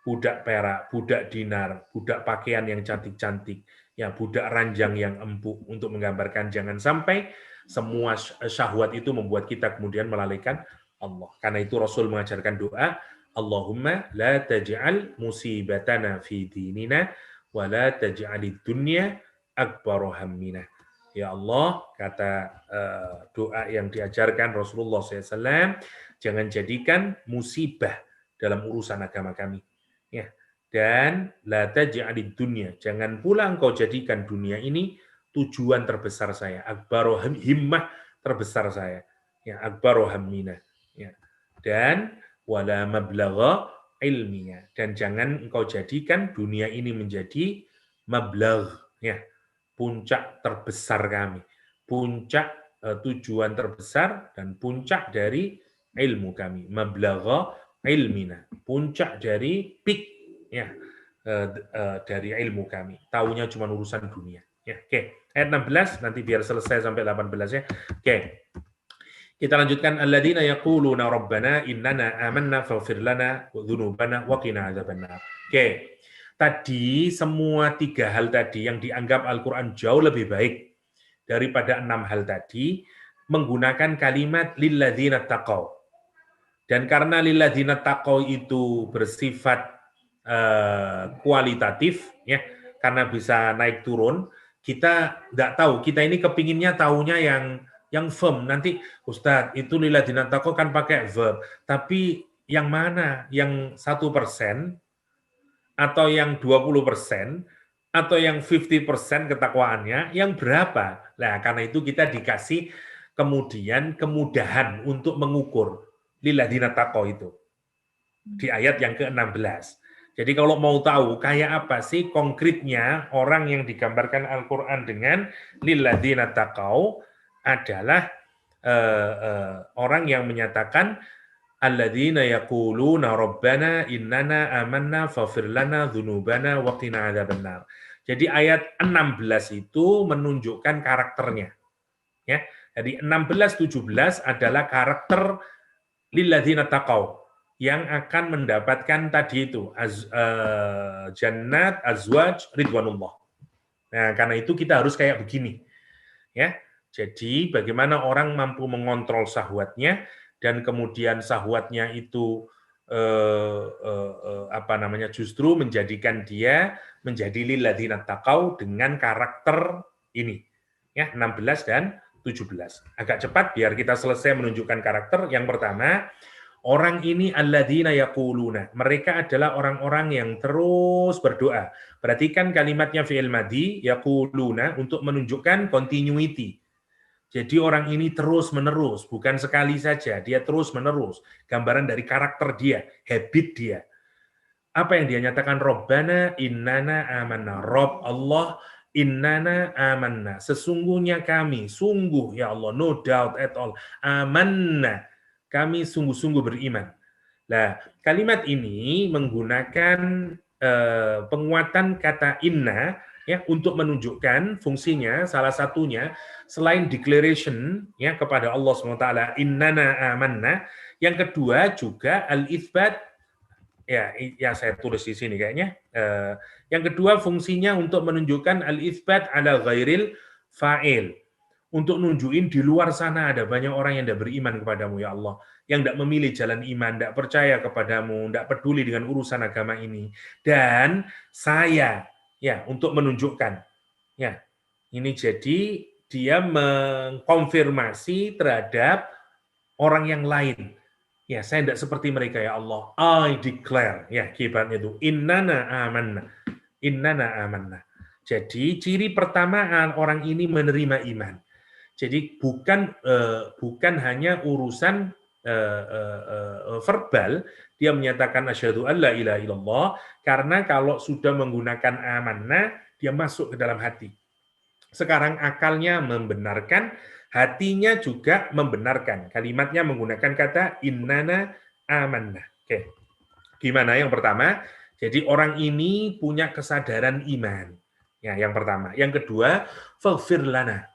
Budak perak, budak dinar, budak pakaian yang cantik-cantik, ya budak ranjang yang empuk untuk menggambarkan jangan sampai semua syahwat itu membuat kita kemudian melalaikan Allah. Karena itu Rasul mengajarkan doa, Allahumma la taj'al musibatana fi dinina wa la taj'alid dunya akbar hammina. Ya Allah, kata doa yang diajarkan Rasulullah SAW, jangan jadikan musibah dalam urusan agama kami. Ya, dan la taj'alid dunya, jangan pula engkau jadikan dunia ini tujuan terbesar saya, akbaru himmah terbesar saya, ya akbaru hammina, ya. Dan wala mablagha ilmiya, dan jangan engkau jadikan dunia ini menjadi mablagh, ya, puncak terbesar kami, puncak tujuan terbesar dan puncak dari ilmu kami. Mablagha ilmina, puncak dari peak ya dari ilmu kami. Taunya cuma urusan dunia. Ya, oke. Ayat 16 nanti biar selesai sampai 18 ya. Oke. Kita lanjutkan alladzina yaquluna rabbana innana amanna faghfir lana dzunubana wa qina adzabannar. Oke. Tadi semua 3 hal tadi yang dianggap Al-Qur'an jauh lebih baik daripada 6 hal tadi menggunakan kalimat lilladzina taqau. Dan karena lilladzina taqau itu bersifat kualitatif ya, karena bisa naik turun, kita nggak tahu, kita ini kepinginnya taunya yang firm. Nanti Ustadz itu lilladzina taqau kan pakai verb, tapi yang mana? Yang 1% atau yang 20% atau yang 50% ketakwaannya, yang berapa? Nah, karena itu kita dikasih kemudian kemudahan untuk mengukur lilladzina taqau itu di ayat yang ke-16. Jadi kalau mau tahu kayak apa sih konkretnya orang yang digambarkan Al-Qur'an dengan lilladzina taqau adalah orang yang menyatakan alladzina yaquluna rabbana innana amanna faghfir lana dzunubana wa qina adzabannar. Jadi ayat 16 itu menunjukkan karakternya. Ya. Jadi 16 17 adalah karakter lilladzina taqau yang akan mendapatkan tadi itu jannat, azwaj, ridwanullah. Nah, karena itu kita harus kayak begini. Ya. Jadi bagaimana orang mampu mengontrol syahwatnya dan kemudian syahwatnya itu justru menjadikan dia menjadi lilladzina taqau dengan karakter ini. Ya, 16 dan 17. Agak cepat biar kita selesai menunjukkan karakter. Yang pertama, orang ini alladzina yaquluna. Mereka adalah orang-orang yang terus berdoa. Perhatikan kalimatnya fi'il madhi, yaquluna, untuk menunjukkan continuity. Jadi orang ini terus-menerus, bukan sekali saja, dia terus-menerus. Gambaran dari karakter dia, habit dia. Apa yang dia nyatakan? Rabbana innana amanna. Rabb Allah, innana amanna. Sesungguhnya kami, sungguh ya Allah, no doubt at all, amanna. Kami sungguh-sungguh beriman. Nah, kalimat ini menggunakan penguatan kata inna ya untuk menunjukkan fungsinya salah satunya selain declaration ya kepada Allah SWT innana amanna, yang kedua juga al-itsbat ya saya tulis di sini kayaknya. Yang kedua fungsinya untuk menunjukkan al-itsbat ala ghairil fa'il. Untuk nunjukin di luar sana ada banyak orang yang tidak beriman kepadamu ya Allah, yang tidak memilih jalan iman, tidak percaya kepadamu, tidak peduli dengan urusan agama ini. Dan saya ya untuk menunjukkan ya ini, jadi dia mengkonfirmasi terhadap orang yang lain. Ya, saya tidak seperti mereka ya Allah. I declare ya kibatnya itu innana amanna. Innana amanna. Jadi ciri pertama orang ini menerima iman. Jadi bukan hanya urusan verbal, dia menyatakan asyhadu an la ilaha illallah, karena kalau sudah menggunakan amanah, dia masuk ke dalam hati. Sekarang akalnya membenarkan, hatinya juga membenarkan. Kalimatnya menggunakan kata innana amanah. Oke. Gimana yang pertama? Jadi orang ini punya kesadaran iman. Ya, yang pertama. Yang kedua, faghfir lana.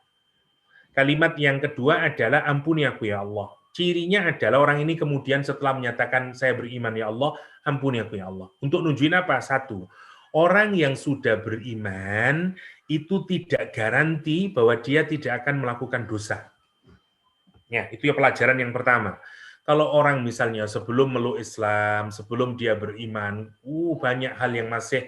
Kalimat yang kedua adalah ampuni aku ya Allah. Cirinya adalah orang ini kemudian setelah menyatakan saya beriman ya Allah, ampuni aku ya Allah. Untuk nunjukin apa? Satu, orang yang sudah beriman itu tidak garanti bahwa dia tidak akan melakukan dosa. Ya, itu ya pelajaran yang pertama. Kalau orang misalnya sebelum meluk Islam, sebelum dia beriman, banyak hal yang masih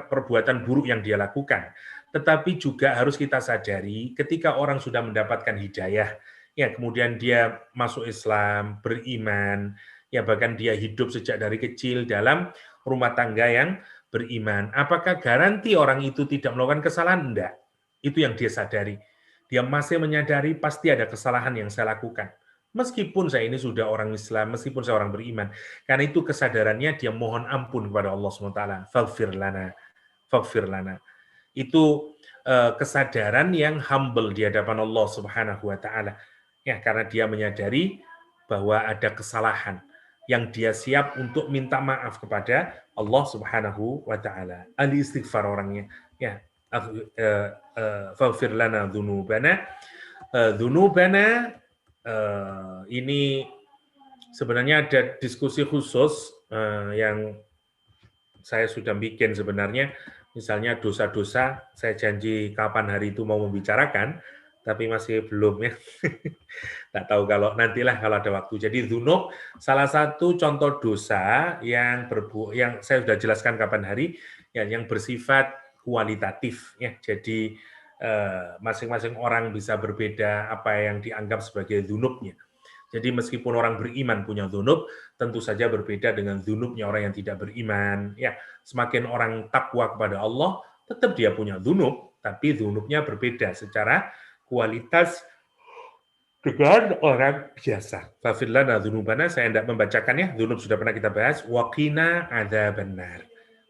perbuatan buruk yang dia lakukan. Tetapi juga harus kita sadari ketika orang sudah mendapatkan hidayah, ya kemudian dia masuk Islam, beriman, ya bahkan dia hidup sejak dari kecil dalam rumah tangga yang beriman. Apakah garanti orang itu tidak melakukan kesalahan? Enggak. Itu yang dia sadari. Dia masih menyadari pasti ada kesalahan yang saya lakukan. Meskipun saya ini sudah orang Islam, meskipun saya orang beriman. Karena itu kesadarannya dia mohon ampun kepada Allah SWT. Faghfir lana. Faghfir lana. Itu kesadaran yang humble di hadapan Allah Subhanahu wa taala. Ya, karena dia menyadari bahwa ada kesalahan yang dia siap untuk minta maaf kepada Allah Subhanahu wa taala. Al-istighfar orangnya. Ya, faghfir lana dzunubana. Dzunubana ini sebenarnya ada diskusi khusus yang saya sudah bikin sebenarnya. Misalnya dosa-dosa, saya janji kapan hari itu mau membicarakan, tapi masih belum ya. Nggak tahu kalau nantilah kalau ada waktu. Jadi dzunub salah satu contoh dosa yang saya sudah jelaskan kapan hari, ya, yang bersifat kualitatif ya. Jadi masing-masing orang bisa berbeda apa yang dianggap sebagai dzunubnya. Jadi meskipun orang beriman punya dzunub, tentu saja berbeda dengan dzunubnya orang yang tidak beriman. Ya, semakin orang takwa kepada Allah, tetap dia punya dzunub, tapi dzunubnya berbeda secara kualitas dengan orang biasa. Faghfir lana dzunubana, saya tidak membacakannya, dzunub sudah pernah kita bahas. Waqina adzabannar.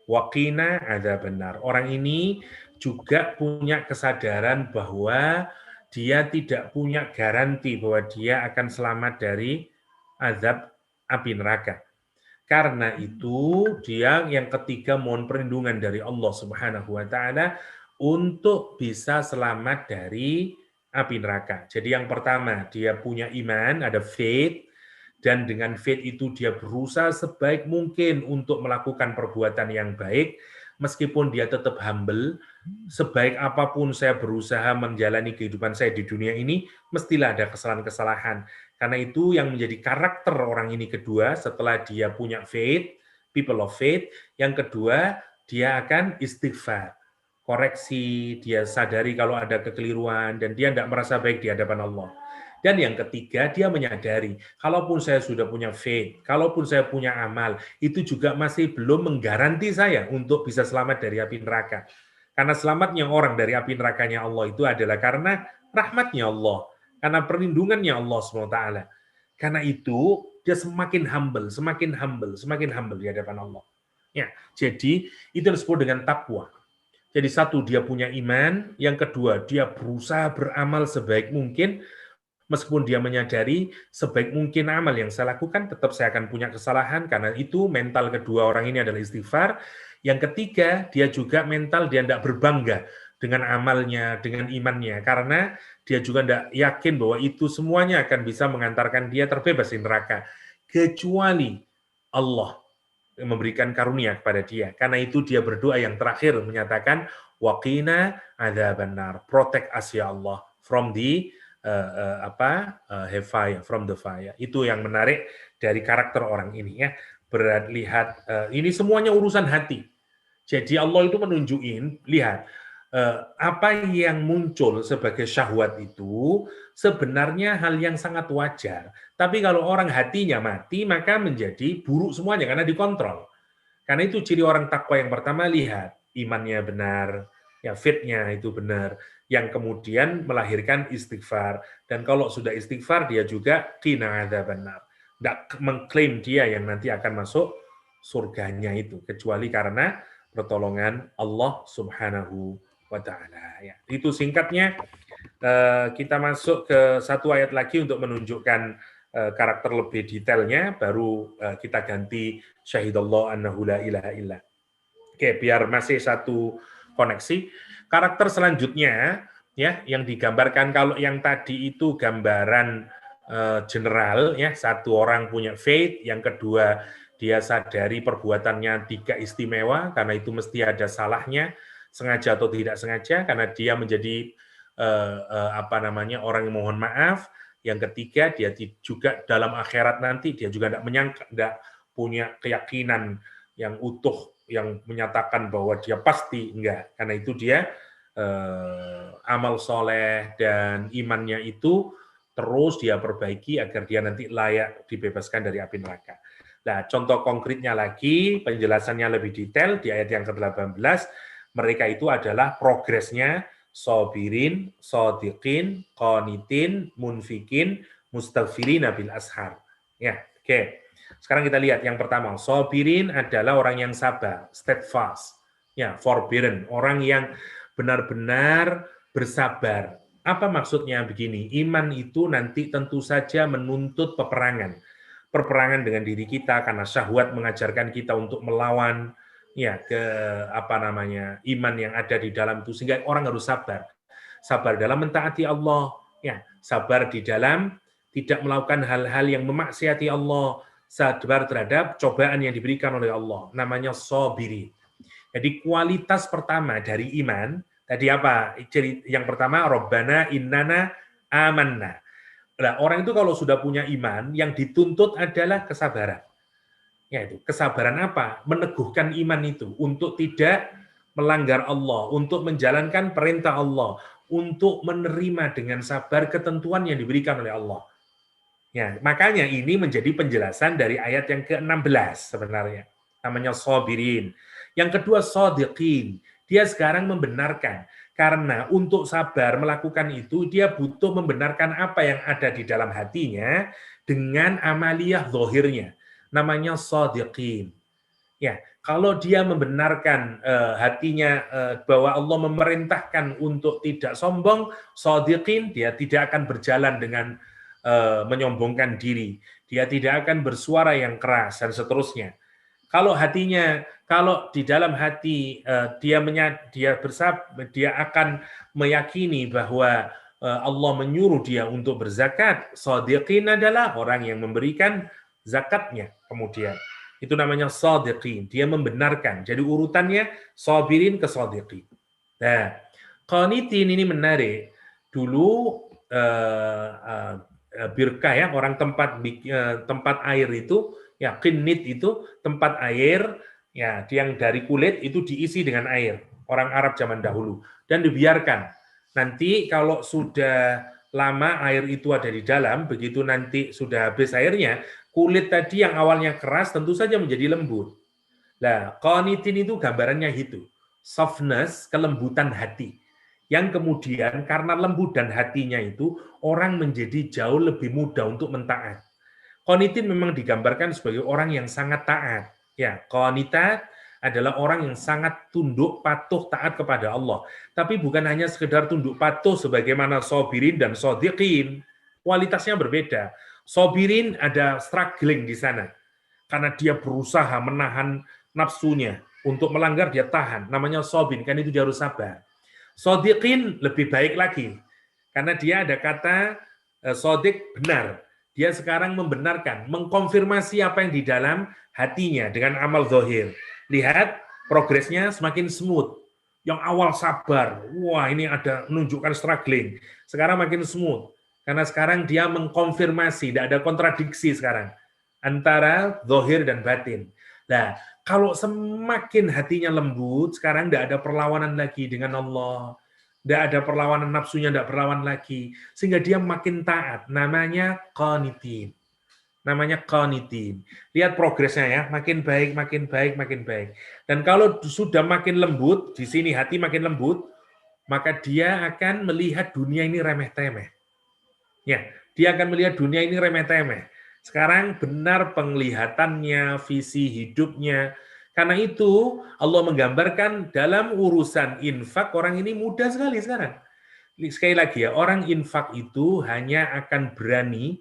Waqina adzabannar. Orang ini juga punya kesadaran bahwa dia tidak punya garansi bahwa dia akan selamat dari azab api neraka. Karena itu dia yang ketiga mohon perlindungan dari Allah Subhanahu wa taala untuk bisa selamat dari api neraka. Jadi yang pertama, dia punya iman, ada faith, dan dengan faith itu dia berusaha sebaik mungkin untuk melakukan perbuatan yang baik, meskipun dia tetap humble. Sebaik apapun saya berusaha menjalani kehidupan saya di dunia ini, mestilah ada kesalahan-kesalahan. Karena itu yang menjadi karakter orang ini kedua, setelah dia punya faith, people of faith, yang kedua, dia akan istighfar. Koreksi, dia sadari kalau ada kekeliruan, dan dia tidak merasa baik di hadapan Allah. Dan yang ketiga, dia menyadari, kalaupun saya sudah punya faith, kalaupun saya punya amal, itu juga masih belum menggaranti saya untuk bisa selamat dari api neraka. Karena selamatnya orang dari api nerakanya Allah itu adalah karena rahmatnya Allah, karena perlindungannya Allah SWT. Karena itu, dia semakin humble, semakin humble, semakin humble di hadapan Allah. Ya, jadi itu disebut dengan takwa. Jadi satu, dia punya iman. Yang kedua, dia berusaha beramal sebaik mungkin, meskipun dia menyadari sebaik mungkin amal yang saya lakukan, tetap saya akan punya kesalahan. Karena itu mental kedua orang ini adalah istighfar. Yang ketiga, dia juga mental, dia tidak berbangga dengan amalnya, dengan imannya. Karena dia juga tidak yakin bahwa itu semuanya akan bisa mengantarkan dia terbebas dari neraka. Kecuali Allah memberikan karunia kepada dia. Karena itu dia berdoa yang terakhir menyatakan waqina adzabannar, protect us ya Allah from the hellfire, from the fire. Itu yang menarik dari karakter orang ini ya. Lihat ini semuanya urusan hati. Jadi Allah itu menunjukin, lihat apa yang muncul sebagai syahwat itu sebenarnya hal yang sangat wajar. Tapi kalau orang hatinya mati, maka menjadi buruk semuanya karena dikontrol. Karena itu ciri orang takwa yang pertama, lihat imannya benar, ya faith-nya itu benar, yang kemudian melahirkan istighfar. Dan kalau sudah istighfar, dia juga qina adzabannar. Tidak mengklaim dia yang nanti akan masuk surganya itu, kecuali karena pertolongan Allah Subhanahu wa ta'ala. Ya, itu singkatnya. Kita masuk ke satu ayat lagi untuk menunjukkan karakter lebih detailnya, baru kita ganti syahidallah annahu la ilaha illa. Oke, biar masih satu koneksi. Karakter selanjutnya ya yang digambarkan, kalau yang tadi itu gambaran general ya, satu orang punya faith, yang kedua dia sadari perbuatannya tidak istimewa karena itu mesti ada salahnya, sengaja atau tidak sengaja, karena dia menjadi orang yang mohon maaf. Yang ketiga, dia juga dalam akhirat nanti dia juga tidak punya keyakinan yang utuh yang menyatakan bahwa dia pasti enggak. Karena itu dia amal soleh dan imannya itu terus dia perbaiki agar dia nanti layak dibebaskan dari api neraka. Nah, contoh konkretnya lagi, penjelasannya lebih detail di ayat yang ke-18, mereka itu adalah progresnya sobirin, sodiqin, qanitin, munfikin, mustaghfirina bil ashar. Ya, oke. Sekarang kita lihat yang pertama, sobirin adalah orang yang sabar, steadfast. Ya, forbearan, orang yang benar-benar bersabar. Apa maksudnya begini? Iman itu nanti tentu saja menuntut peperangan. Peperangan dengan diri kita karena syahwat mengajarkan kita untuk melawan ya ke iman yang ada di dalam itu, sehingga orang harus sabar. Sabar dalam mentaati Allah, ya, sabar di dalam tidak melakukan hal-hal yang memaksiati Allah, sabar terhadap cobaan yang diberikan oleh Allah, namanya sabiri. Jadi kualitas pertama dari iman tadi apa? Yang pertama, Rabbana innana amanna. Nah, orang itu kalau sudah punya iman, yang dituntut adalah kesabaran. Yaitu kesabaran apa? Meneguhkan iman itu untuk tidak melanggar Allah, untuk menjalankan perintah Allah, untuk menerima dengan sabar ketentuan yang diberikan oleh Allah. Ya, makanya ini menjadi penjelasan dari ayat yang ke-16 sebenarnya. Namanya sabirin. Yang kedua, shadiqin. Dia sekarang membenarkan. Karena untuk sabar melakukan itu, dia butuh membenarkan apa yang ada di dalam hatinya dengan amaliyah zahirnya. Namanya shadiqin. Ya, kalau dia membenarkan hatinya bahwa Allah memerintahkan untuk tidak sombong, shadiqin, dia tidak akan berjalan dengan menyombongkan diri. Dia tidak akan bersuara yang keras dan seterusnya. Kalau hatinya, kalau di dalam hati dia akan meyakini bahwa Allah menyuruh dia untuk berzakat, shadiqin adalah orang yang memberikan zakatnya. Kemudian itu namanya shadiqin, dia membenarkan. Jadi urutannya sabirin ke shadiqin. Nah, qanitin ini menarik. Dulu birkah ya, orang tempat air itu ya, qinit itu tempat air ya, yang dari kulit itu diisi dengan air, orang Arab zaman dahulu, dan dibiarkan. Nanti kalau sudah lama air itu ada di dalam, begitu nanti sudah habis airnya, kulit tadi yang awalnya keras tentu saja menjadi lembut. Nah, qanitin itu gambarannya itu, softness, kelembutan hati. Yang kemudian karena lembut dan hatinya itu, orang menjadi jauh lebih mudah untuk mentaat. Qanitin memang digambarkan sebagai orang yang sangat taat. Ya, qanitat adalah orang yang sangat tunduk, patuh, taat kepada Allah. Tapi bukan hanya sekedar tunduk patuh sebagaimana sabirin dan shadiqin. Kualitasnya berbeda. Sabirin ada struggling di sana. Karena dia berusaha menahan nafsunya. Untuk melanggar dia tahan. Namanya sabir, kan itu dia harus sabar. Shadiqin lebih baik lagi. Karena dia ada kata shadiq, benar. Dia sekarang membenarkan, mengkonfirmasi apa yang di dalam hatinya dengan amal zahir. Lihat progresnya semakin smooth. Yang awal sabar, wah ini ada menunjukkan struggling. Sekarang makin smooth. Karena sekarang dia mengkonfirmasi, tidak ada kontradiksi sekarang antara zahir dan batin. Nah, kalau semakin hatinya lembut, sekarang tidak ada perlawanan lagi dengan Allah. Tidak ada perlawanan nafsunya, tidak berlawan lagi. Sehingga dia makin taat. Namanya qanitin. Namanya qanitin. Lihat progresnya ya, makin baik, makin baik, makin baik. Dan kalau sudah makin lembut, di sini hati makin lembut, maka dia akan melihat dunia ini remeh-temeh. Ya, dia akan melihat dunia ini remeh-temeh. Sekarang benar penglihatannya, visi hidupnya. Karena itu Allah menggambarkan dalam urusan infak orang ini mudah sekali sekarang. Sekali lagi ya, orang infak itu hanya akan berani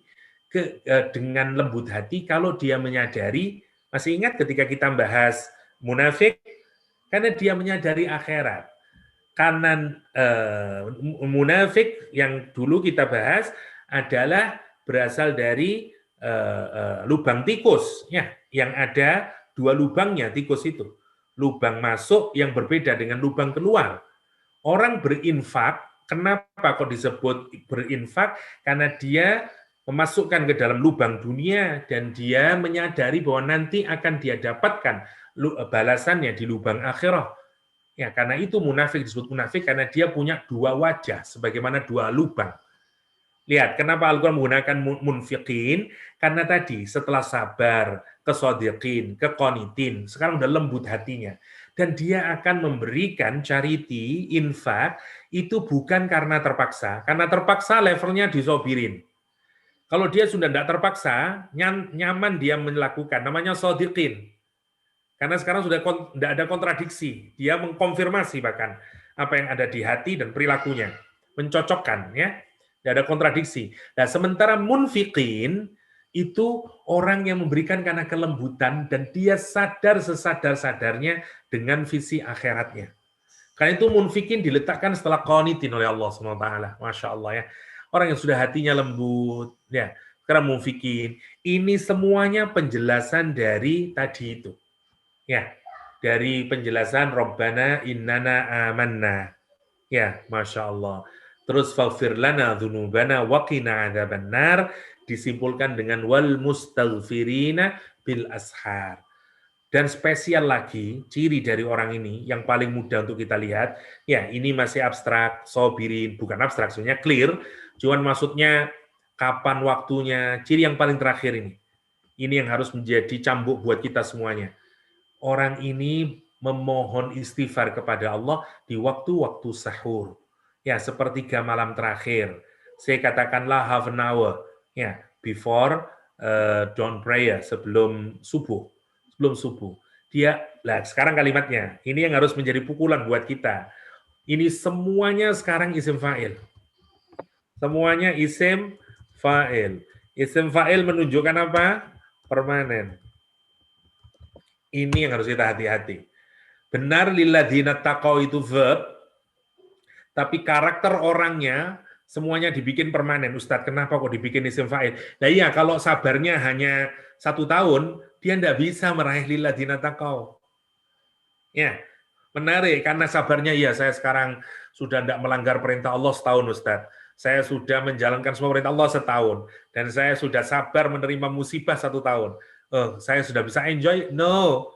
dengan lembut hati kalau dia menyadari, masih ingat ketika kita bahas munafik, karena dia menyadari akhirat. Karena munafik yang dulu kita bahas adalah berasal dari lubang tikus, ya, yang ada dua lubangnya tikus itu. Lubang masuk yang berbeda dengan lubang keluar. Orang berinfak, kenapa kok disebut berinfak? Karena dia memasukkan ke dalam lubang dunia dan dia menyadari bahwa nanti akan dia dapatkan balasannya di lubang akhirah. Ya, karena itu munafik disebut munafik karena dia punya dua wajah sebagaimana dua lubang. Lihat, kenapa Al-Quran menggunakan munfiqin? Karena tadi setelah sabar, kesodiqin, kekonitin, sekarang udah lembut hatinya. Dan dia akan memberikan charity, infak, itu bukan karena terpaksa. Karena terpaksa levelnya disobirin. Kalau dia sudah tidak terpaksa, nyaman dia melakukan. Namanya sodiqin. Karena sekarang sudah tidak ada kontradiksi. Dia mengkonfirmasi bahkan apa yang ada di hati dan perilakunya, mencocokkan, ya, tidak ada kontradiksi. Nah, sementara munfiqin itu orang yang memberikan karena kelembutan dan dia sadar sesadar-sadarnya dengan visi akhiratnya. Karena itu munfikin diletakkan setelah qanitin oleh Allah SWT. Masya Allah, ya. Orang yang sudah hatinya lembut, ya. Karena munfikin, ini semuanya penjelasan dari tadi itu. Ya, dari penjelasan Rabbana innana amanna. Ya, Masya Allah. Terus faghfir lana dzunubana wa qina adzabannar disimpulkan dengan wal mustaghfirina bil ashar. Dan spesial lagi, ciri dari orang ini yang paling mudah untuk kita lihat, ya ini masih abstrak, sobirin, bukan abstrak, sebenarnya clear, cuman maksudnya kapan waktunya, ciri yang paling terakhir ini. Ini yang harus menjadi cambuk buat kita semuanya. Orang ini memohon istighfar kepada Allah di waktu-waktu sahur. Ya, sepertiga malam terakhir. Saya katakanlah half an hour, ya, before dawn prayer, sebelum subuh. Dia, lah sekarang kalimatnya, ini yang harus menjadi pukulan buat kita. Ini semuanya sekarang isim fa'il. Semuanya isim fa'il. Isim fa'il menunjukkan apa? Permanen. Ini yang harus kita hati-hati. Benar lilladzina taqau itu verb, tapi karakter orangnya semuanya dibikin permanen. Ustadz, kenapa kok dibikin isim fa'il? Nah iya, kalau sabarnya hanya 1 tahun, dia tidak bisa meraih lilladzina taqau. Ya, menarik, karena sabarnya, ya saya sekarang sudah tidak melanggar perintah Allah setahun, Ustadz. Saya sudah menjalankan semua perintah Allah setahun. Dan saya sudah sabar menerima musibah 1 tahun. Saya sudah bisa enjoy? No.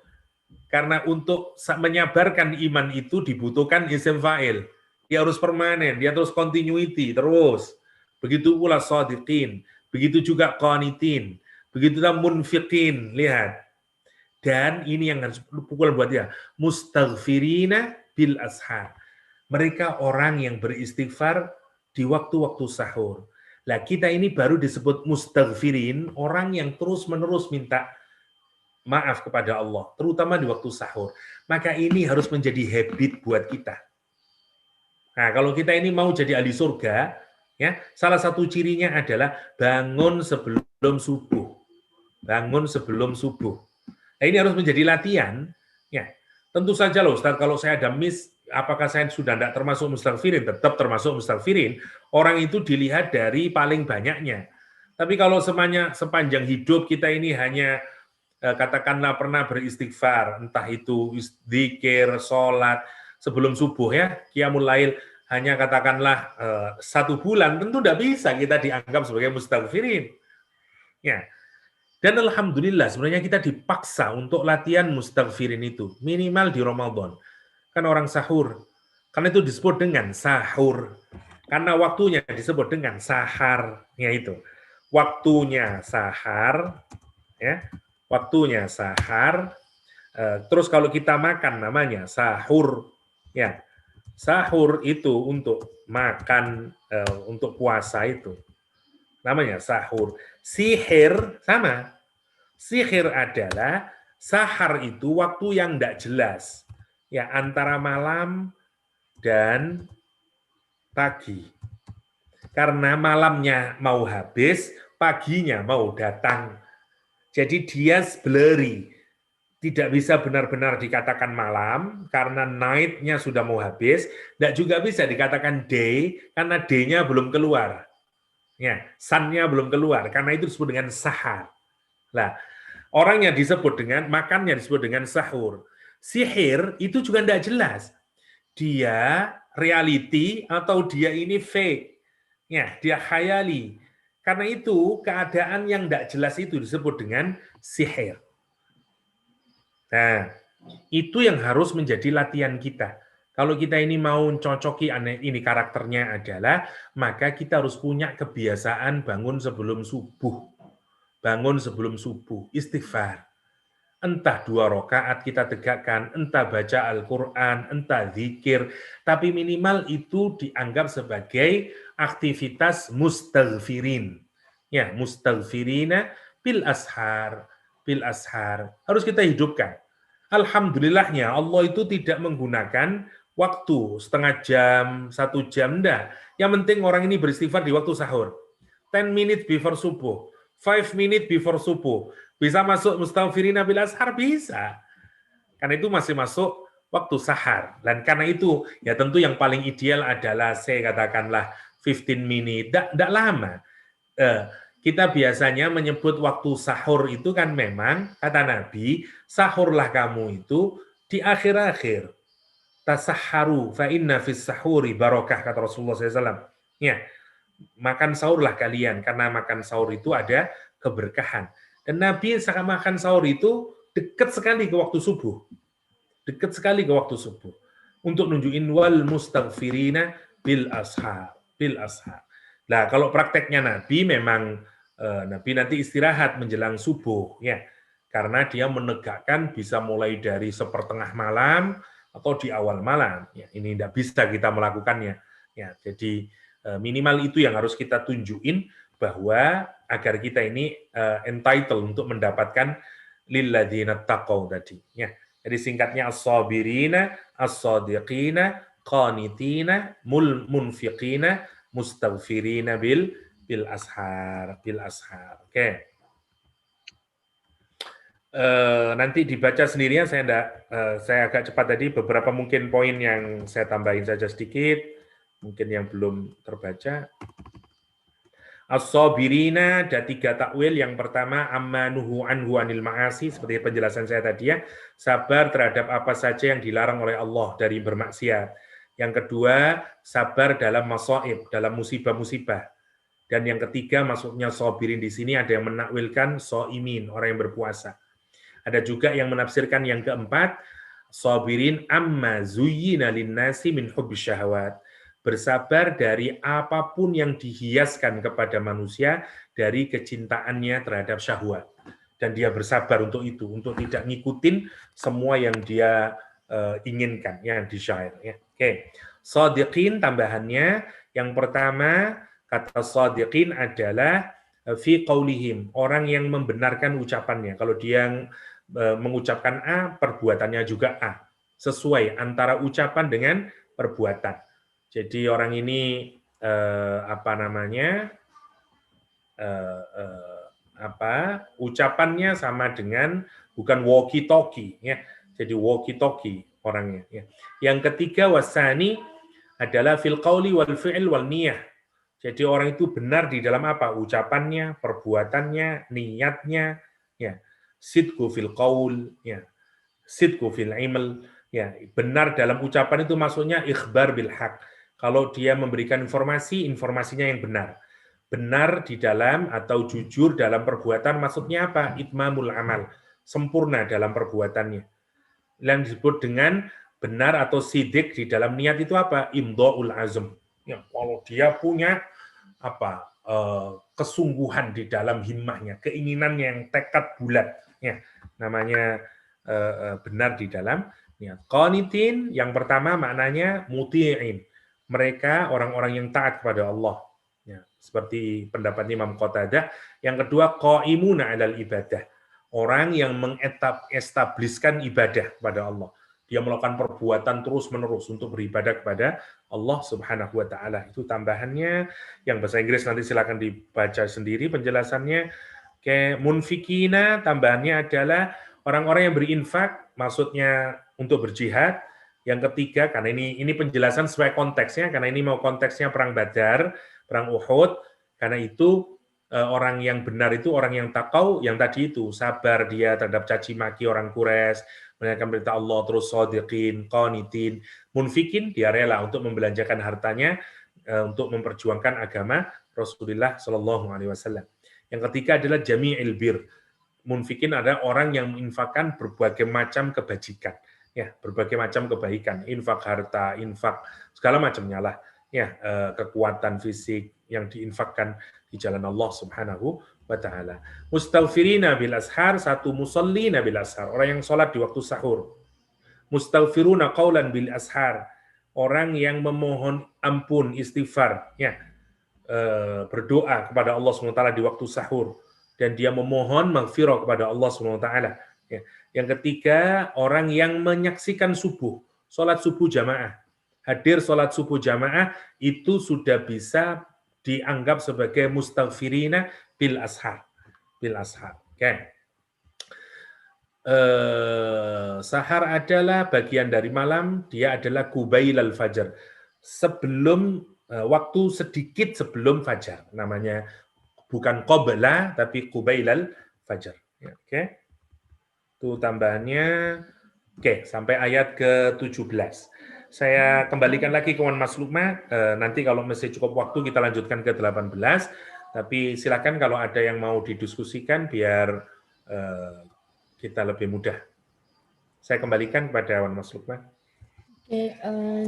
Karena untuk menyabarkan iman itu dibutuhkan isim fa'il. Dia harus permanen, dia terus continuity, terus. Begitu pula shadiqin, begitu juga qanitin, begitu juga munfiqin, lihat. Dan ini yang harus pukulan buat dia, mustaghfirina bil ashar. Mereka orang yang beristighfar di waktu-waktu sahur. Lah kita ini baru disebut mustaghfirin, orang yang terus-menerus minta maaf kepada Allah, terutama di waktu sahur. Maka ini harus menjadi habit buat kita. Nah, kalau kita ini mau jadi ahli surga, ya, salah satu cirinya adalah bangun sebelum subuh. Bangun sebelum subuh. Nah, ini harus menjadi latihan. Ya, tentu saja loh, Ustaz, kalau saya ada miss, apakah saya sudah tidak termasuk mustaghfirin? Tetap termasuk mustaghfirin. Orang itu dilihat dari paling banyaknya. Tapi kalau sepanjang hidup kita ini hanya katakanlah pernah beristighfar, entah itu zikir, sholat, sebelum subuh, ya, qiyamul lail, hanya katakanlah 1 bulan, tentu tidak bisa kita dianggap sebagai mustaghfirin. Ya. Dan alhamdulillah sebenarnya kita dipaksa untuk latihan mustaghfirin itu, minimal di Ramadan. Kan orang sahur, karena itu disebut dengan sahur. Karena waktunya disebut dengan sahar, ya itu. Waktunya sahar, ya. Waktunya sahar. Terus kalau kita makan namanya sahur, ya. Sahur itu untuk makan, untuk puasa itu. Namanya sahur. Sihir sama. Sihir adalah sahar itu waktu yang tidak jelas. Ya, antara malam dan pagi. Karena malamnya mau habis, paginya mau datang. Jadi dia blurry. Tidak bisa benar-benar dikatakan malam, karena night-nya sudah mau habis. Tidak juga bisa dikatakan day, karena day-nya belum keluar. Ya, sun-nya belum keluar, karena itu disebut dengan sahar. Nah, orang yang disebut dengan, makannya disebut dengan sahur. Sihir itu juga tidak jelas. Dia reality atau dia ini fake. Ya, dia khayali. Karena itu, keadaan yang tidak jelas itu disebut dengan sihir. Nah, itu yang harus menjadi latihan kita. Kalau kita ini mau cocoki ini karakternya adalah, maka kita harus punya kebiasaan bangun sebelum subuh. Bangun sebelum subuh, istighfar. Entah 2 rakaat kita tegakkan, entah baca Al-Quran, entah zikir, tapi minimal itu dianggap sebagai aktivitas mustaghfirin. Ya, mustaghfirina bil ashar. Bil ashar. Harus kita hidupkan. Alhamdulillahnya Allah itu tidak menggunakan waktu, setengah jam, 1 jam, enggak. Yang penting orang ini beristighfar di waktu sahur. 10 minutes before subuh, 5 minutes before subuh. Bisa masuk mustaghfirina bil ashar? Bisa. Karena itu masih masuk waktu sahar. Dan karena itu, ya tentu yang paling ideal adalah, saya katakanlah, 15 minutes. Enggak lama. Kita biasanya menyebut waktu sahur itu kan memang, kata Nabi, sahurlah kamu itu di akhir-akhir. Tasahharu fa inna fis sahuri barokah, kata Rasulullah SAW. Ya, makan sahurlah kalian, karena makan sahur itu ada keberkahan. Dan Nabi saat makan sahur itu dekat sekali ke waktu subuh. Dekat sekali ke waktu subuh. Untuk nunjukin wal mustaghfirina bil ashar. Bil ashar. Nah, kalau prakteknya Nabi memang Nabi nanti istirahat menjelang subuh, ya, karena dia menegakkan bisa mulai dari sepertengah malam atau di awal malam. Ya, ini tidak bisa kita melakukannya. Ya, jadi minimal itu yang harus kita tunjukin, bahwa agar kita ini entitled untuk mendapatkan lilladzina taqaw tadi. Ya, jadi singkatnya as-sabirina, as-sadiqina, qanitina, munfiqina, mustaghfirina bil ashar. Oke. Nanti dibaca sendirian, saya agak cepat tadi, beberapa mungkin poin yang saya tambahin saja sedikit, mungkin yang belum terbaca. As-sabirina, ada 3 takwil. Yang pertama, ammanuhu anhu anil ma'asi, seperti penjelasan saya tadi ya, sabar terhadap apa saja yang dilarang oleh Allah dari bermaksiat. Yang kedua, sabar dalam masaib, dalam musibah-musibah. Dan yang ketiga, maksudnya sabirin di sini ada yang menakwilkan shaimin, orang yang berpuasa. Ada juga yang menafsirkan yang keempat, sabirin amma zuyyina linnasi min hubbis syahawat. Bersabar dari apapun yang dihiaskan kepada manusia dari kecintaannya terhadap syahwat. Dan dia bersabar untuk itu, untuk tidak ngikutin semua yang dia inginkan, yang di syair. Ya. Oke. Shadiqin tambahannya, yang pertama, kata shadiqin adalah fi qaulihim, orang yang membenarkan ucapannya. Kalau dia mengucapkan A, perbuatannya juga A. Sesuai antara ucapan dengan perbuatan. Jadi orang ini ucapannya sama dengan, bukan walkie talkie ya. Jadi walkie talkie orangnya ya. Yang ketiga, wasani adalah fil qauli wal fi'il wal niyah. Jadi orang itu benar di dalam apa? Ucapannya, perbuatannya, niatnya ya. Sidqu fil qaul ya. Sidqu fil imal ya. Benar dalam ucapan itu maksudnya ikhbar bil haq. Kalau dia memberikan informasi, informasinya yang benar. Benar di dalam atau jujur dalam perbuatan, maksudnya apa? Itmamul amal, sempurna dalam perbuatannya. Yang disebut dengan benar atau sidik di dalam niat itu apa? Imdha'ul azm. Ya, kalau dia punya kesungguhan di dalam himmahnya, keinginan yang tekad bulat, ya, namanya benar di dalam niat. Qanitin yang pertama maknanya muti'in. Mereka orang-orang yang taat kepada Allah. Ya, seperti pendapat Imam Qatadah. Yang kedua, qaimuna 'alal ibadah. Orang yang mengestabliskan ibadah kepada Allah. Dia melakukan perbuatan terus-menerus untuk beribadah kepada Allah Subhanahu wa taala. Itu tambahannya. Yang bahasa Inggris nanti silakan dibaca sendiri penjelasannya. Kayak munfikina, tambahannya adalah orang-orang yang berinfak, maksudnya untuk berjihad. Yang ketiga, karena ini penjelasan sesuai konteksnya, karena ini mau konteksnya perang Badar, perang Uhud, karena itu orang yang benar itu orang yang taqau, yang tadi itu sabar dia terhadap caci maki orang Quraisy, menjalankan perintah Allah, terus shadiqin, qanitin, munfikin, dia rela untuk membelanjakan hartanya untuk memperjuangkan agama Rasulullah Shallallahu Alaihi Wasallam. Yang ketiga adalah jami'il bir. Munfikin adalah orang yang menginfakkan berbagai macam kebajikan, ya, berbagai macam kebaikan, infak harta, infak segala macamnya lah, ya, kekuatan fisik yang diinfakkan di jalan Allah Subhanahu wa taala. Mustaghfirina bil ashar, satu musallina bil ashar, orang yang sholat di waktu sahur. Mustaghfiruna qaulan bil ashar, orang yang memohon ampun, istighfar, ya, berdoa kepada Allah SWT di waktu sahur, dan dia memohon maghfirah kepada Allah SWT. Ya. Yang ketiga, orang yang menyaksikan subuh, sholat subuh jamaah. hadir sholat subuh jamaah itu sudah bisa dianggap sebagai mustaghfirina bil ashar. Bil ashar. Oke. Sahar adalah bagian dari malam, dia adalah kubailal fajar. Sebelum waktu sedikit sebelum fajar, namanya bukan qabla tapi kubailal fajar. Ya, oke. Itu tambahannya. Oke, sampai ayat ke-17. Saya kembalikan lagi ke Mas Lukma, nanti kalau masih cukup waktu kita lanjutkan ke 18, tapi silakan kalau ada yang mau didiskusikan biar kita lebih mudah. Saya kembalikan kepada Mas Lukman. Okay,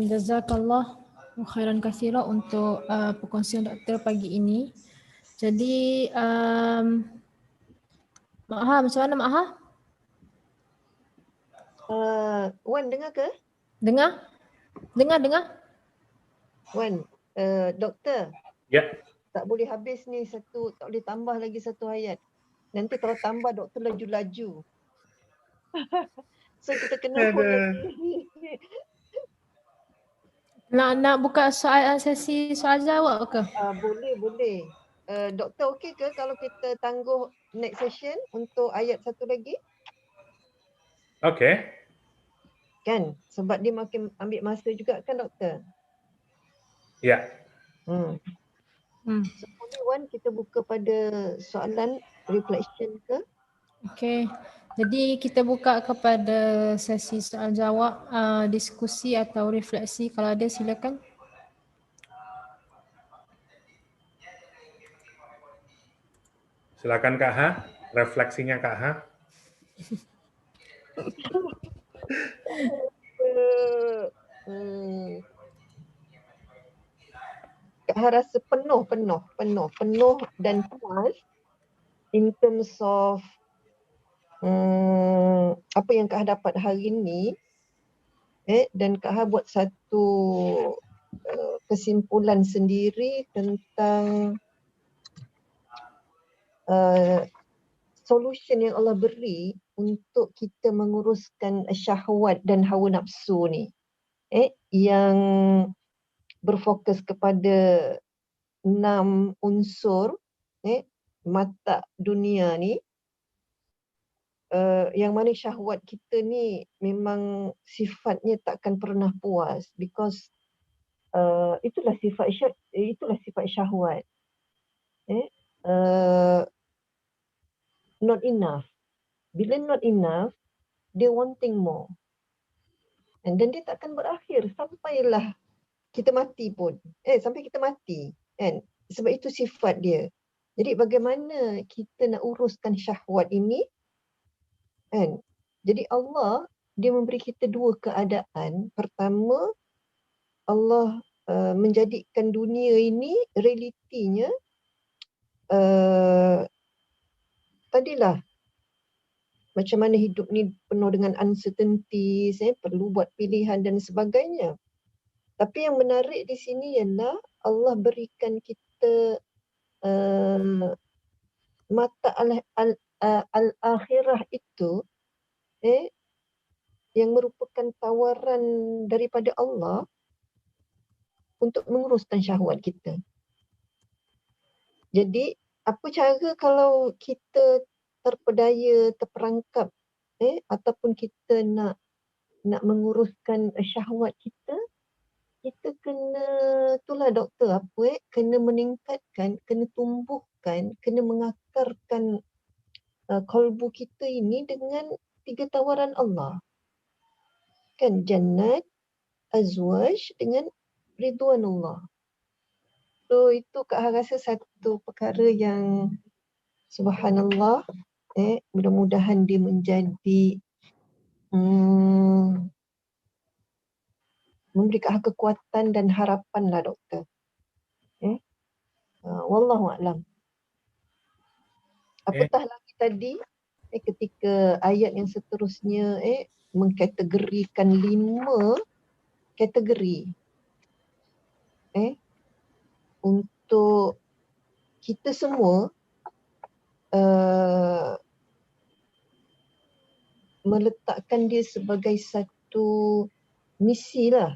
jazakallah khairan katsira untuk perkongsian doktor pagi ini. Jadi Mak Ha, macam mana Mak Ha? Wan dengar ke? Dengar? Dengar? Wan, doktor. Ya. Tak boleh habis ni satu, tak boleh tambah lagi satu ayat. Nanti kalau tambah doktor laju-laju. So kita kena hold lagi. Nak buka sesi soal jawab ke? Boleh. Doktor okey ke kalau kita tangguh next session untuk ayat satu lagi? Okey. Kan? Sebab dia makin ambil masa juga kan doktor? Ya. So boleh Wan kita buka pada soalan reflection ke? Okey. Jadi kita buka kepada sesi soal jawab, diskusi atau refleksi. Kalau ada silakan. Silakan Kak Ha, refleksinya Kak Ha. Kak Ha rasa penuh dan puas in terms of apa yang Kak Ha dapat hari ini, dan Kak Ha buat satu kesimpulan sendiri tentang solution yang Allah beri untuk kita menguruskan syahwat dan hawa nafsu ni, yang berfokus kepada 6 unsur mata dunia ni, yang mana syahwat kita ni memang sifatnya takkan pernah puas, because itulah sifat syahwat. Not enough. Bila not enough, dia wanting more. And then dia takkan berakhir sampailah kita mati pun. Sampai kita mati. Kan? Sebab itu sifat dia. Jadi bagaimana kita nak uruskan syahwat ini? Kan? Jadi Allah, dia memberi kita dua keadaan. Pertama, Allah menjadikan dunia ini realitinya tadilah macam mana hidup ni penuh dengan uncertainties, perlu buat pilihan dan sebagainya. Tapi yang menarik di sini ialah Allah berikan kita mata al-akhirah itu, yang merupakan tawaran daripada Allah untuk menguruskan syahwat kita. Jadi apa cara kalau kita terpedaya, terperangkap, ataupun kita nak menguruskan syahwat kita, kita kena, itulah doktor kena meningkatkan, kena tumbuhkan, kena mengakarkan kalbu kita ini dengan 3 tawaran Allah. Kan, jannat, azwaj dengan ridwanullah. So itu Kak Ha rasa satu perkara yang subhanallah, mudah-mudahan dia menjadi memberi Kak Ha kekuatan dan harapan lah doktor. Wallahu a'lam. Apatah lagi tadi, ketika ayat yang seterusnya mengkategorikan 5 kategori untuk kita semua meletakkan dia sebagai satu misi lah,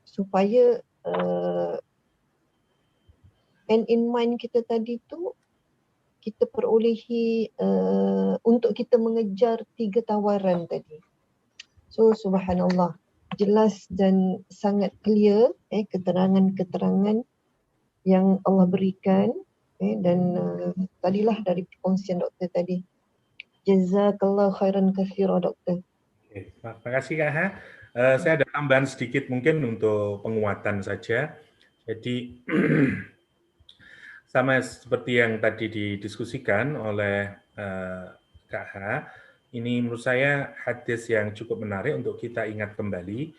supaya end in mind kita tadi tu kita perolehi untuk kita mengejar 3 tawaran tadi. So subhanallah, jelas dan sangat clear keterangan-keterangan yang Allah berikan dan tadilah dari perkongsian doktor tadi. Jazakallah khairan katsira doktor. Oke, terima kasih Kak Ha. Saya ada tambahan sedikit mungkin untuk penguatan saja. Jadi sama seperti yang tadi didiskusikan oleh Kak Ha, ini menurut saya hadis yang cukup menarik untuk kita ingat kembali,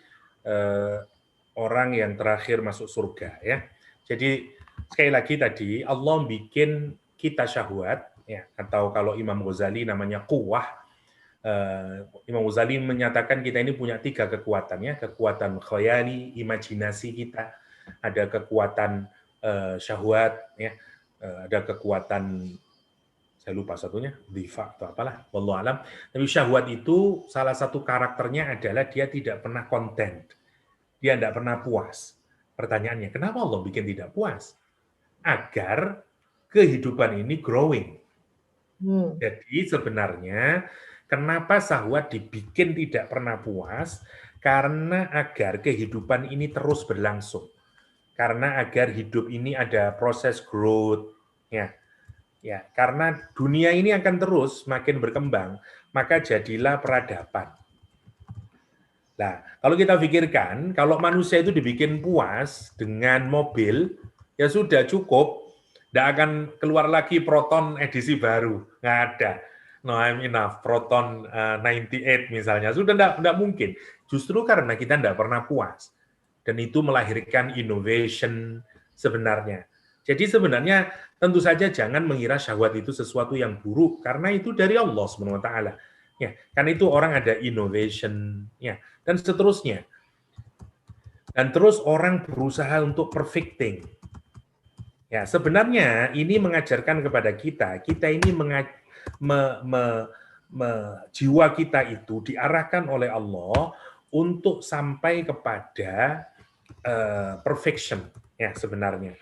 orang yang terakhir masuk surga ya. Jadi sekali lagi tadi Allah bikin kita syahwat ya, atau kalau Imam Ghazali namanya quwwah. Imam Ghazali menyatakan kita ini punya 3 kekuatan ya, kekuatan khayali, imajinasi kita, ada kekuatan syahwat ya, ada kekuatan saya lupa satunya, difa atau apalah, wallahu alam. Tapi syahwat itu salah satu karakternya adalah dia tidak pernah content. Dia tidak pernah puas. Pertanyaannya, kenapa Allah bikin tidak puas? Agar kehidupan ini growing. Jadi sebenarnya kenapa syahwat dibikin tidak pernah puas? Karena agar kehidupan ini terus berlangsung. Karena agar hidup ini ada proses growth. Ya, karena dunia ini akan terus makin berkembang, maka jadilah peradaban. Nah, kalau kita pikirkan, kalau manusia itu dibikin puas dengan mobil, ya sudah cukup, tidak akan keluar lagi Proton edisi baru, nggak ada. No, I'm enough, Proton 98 misalnya, sudah tidak mungkin. Justru karena kita tidak pernah puas. Dan itu melahirkan innovation sebenarnya. Jadi sebenarnya tentu saja jangan mengira syahwat itu sesuatu yang buruk, karena itu dari Allah SWT. Ya, kan itu orang ada innovation, ya, dan seterusnya. Dan terus orang berusaha untuk perfecting. Ya, sebenarnya ini mengajarkan kepada kita ini jiwa kita itu diarahkan oleh Allah untuk sampai kepada perfection. Ya, sebenarnya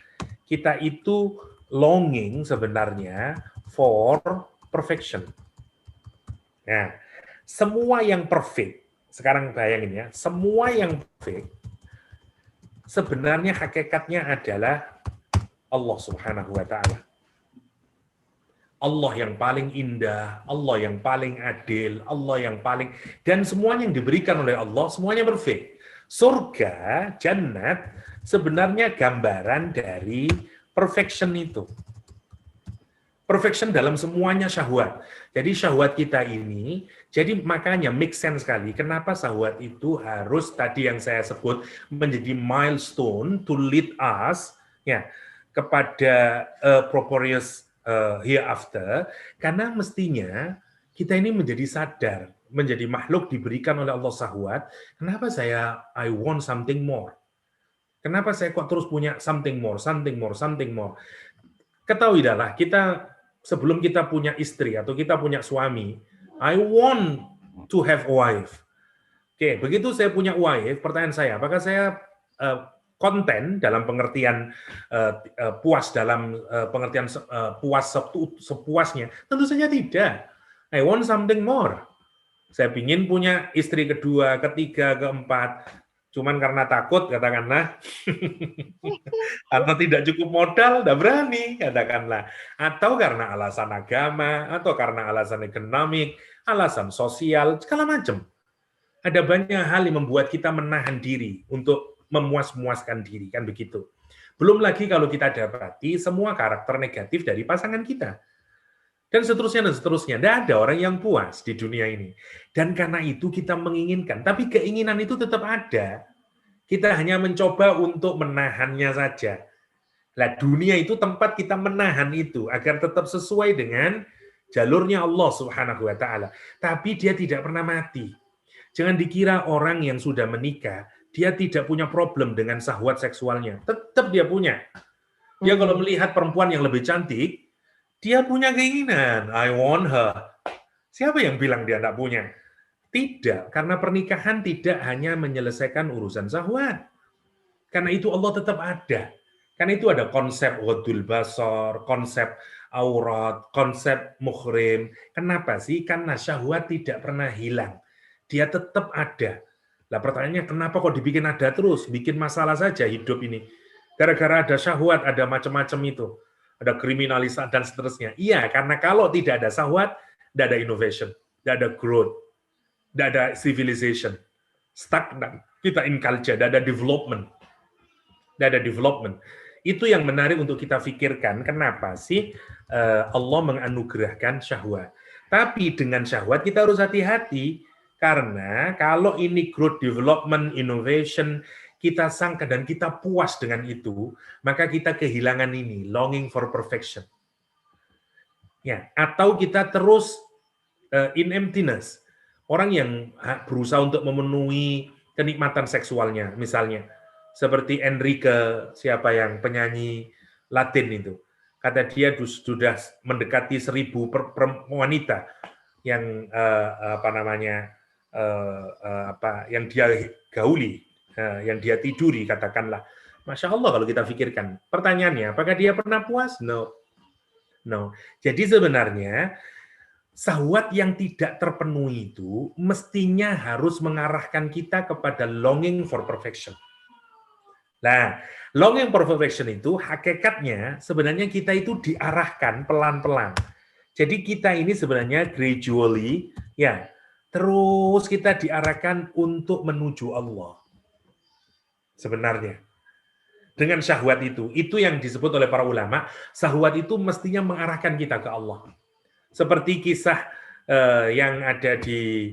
kita itu longing sebenarnya for perfection. Nah, semua yang perfect, sekarang bayangin ya, semua yang perfect sebenarnya hakikatnya adalah Allah Subhanahu wa Ta'ala. Allah yang paling indah, Allah yang paling adil, Allah yang paling, dan semuanya yang diberikan oleh Allah semuanya perfect. Surga, jannat sebenarnya gambaran dari perfection itu. Perfection dalam semuanya syahwat. Jadi syahwat kita ini, jadi makanya make sense sekali kenapa syahwat itu harus tadi yang saya sebut menjadi milestone to lead us ya kepada proporious hereafter, karena mestinya kita ini menjadi sadar, menjadi makhluk diberikan oleh Allah syahwat. Kenapa I want something more? Kenapa saya kok terus punya something more, something more, something more? Ketahuilah, kita sebelum kita punya istri atau kita punya suami, I want to have a wife. Oke, begitu saya punya wife, pertanyaan saya, apakah saya konten dalam pengertian puas, dalam pengertian puas sepuasnya? Tentu saja tidak. I want something more. Saya ingin punya istri kedua, ketiga, keempat. Cuman karena takut, katakanlah, atau tidak cukup modal, tidak berani, katakanlah. Atau karena alasan agama, atau karena alasan ekonomi, alasan sosial, segala macam. Ada banyak hal yang membuat kita menahan diri untuk memuas-muaskan diri, kan begitu. Belum lagi kalau kita dapati semua karakter negatif dari pasangan kita. Dan seterusnya, dan seterusnya. Tidak ada orang yang puas di dunia ini. Dan karena itu kita menginginkan. Tapi keinginan itu tetap ada. Kita hanya mencoba untuk menahannya saja. Nah, dunia itu tempat kita menahan itu. Agar tetap sesuai dengan jalurnya Allah Subhanahu wa Ta'ala. Tapi dia tidak pernah mati. Jangan dikira orang yang sudah menikah, dia tidak punya problem dengan syahwat seksualnya. Tetap dia punya. Dia kalau melihat perempuan yang lebih cantik, dia punya keinginan, I want her. Siapa yang bilang dia tidak punya? Tidak, karena pernikahan tidak hanya menyelesaikan urusan syahwat. Karena itu Allah tetap ada. Karena itu ada konsep ghadul basar, konsep aurat, konsep muhrim. Kenapa sih? Karena syahwat tidak pernah hilang. Dia tetap ada. Lah pertanyaannya kenapa kok dibikin ada terus? Bikin masalah saja hidup ini. Gara-gara ada syahwat, ada macam-macam itu. Ada kriminalisasi dan seterusnya. Iya, karena kalau tidak ada syahwat, tidak ada innovation, tidak ada growth, tidak ada civilization. Stagnan. Kita in culture, tidak ada development. Tidak ada development. Itu yang menarik untuk kita pikirkan. Kenapa sih Allah menganugerahkan syahwat? Tapi dengan syahwat kita harus hati-hati. Karena kalau ini growth, development, innovation, kita sangka dan kita puas dengan itu, maka kita kehilangan ini, longing for perfection. Ya, atau kita terus in emptiness. Orang yang berusaha untuk memenuhi kenikmatan seksualnya, misalnya. Seperti Enrique, siapa yang penyanyi Latin itu. Kata dia sudah mendekati 1.000 wanita yang yang dia gauli, yang dia tiduri, katakanlah. Masya Allah kalau kita pikirkan. Pertanyaannya, apakah dia pernah puas? No. Jadi sebenarnya syahwat yang tidak terpenuhi itu mestinya harus mengarahkan kita kepada longing for perfection. Nah, longing for perfection itu hakikatnya sebenarnya kita itu diarahkan pelan-pelan. Jadi kita ini sebenarnya gradually, ya, terus kita diarahkan untuk menuju Allah. Sebenarnya. Dengan syahwat itu yang disebut oleh para ulama, syahwat itu mestinya mengarahkan kita ke Allah. Seperti kisah yang ada di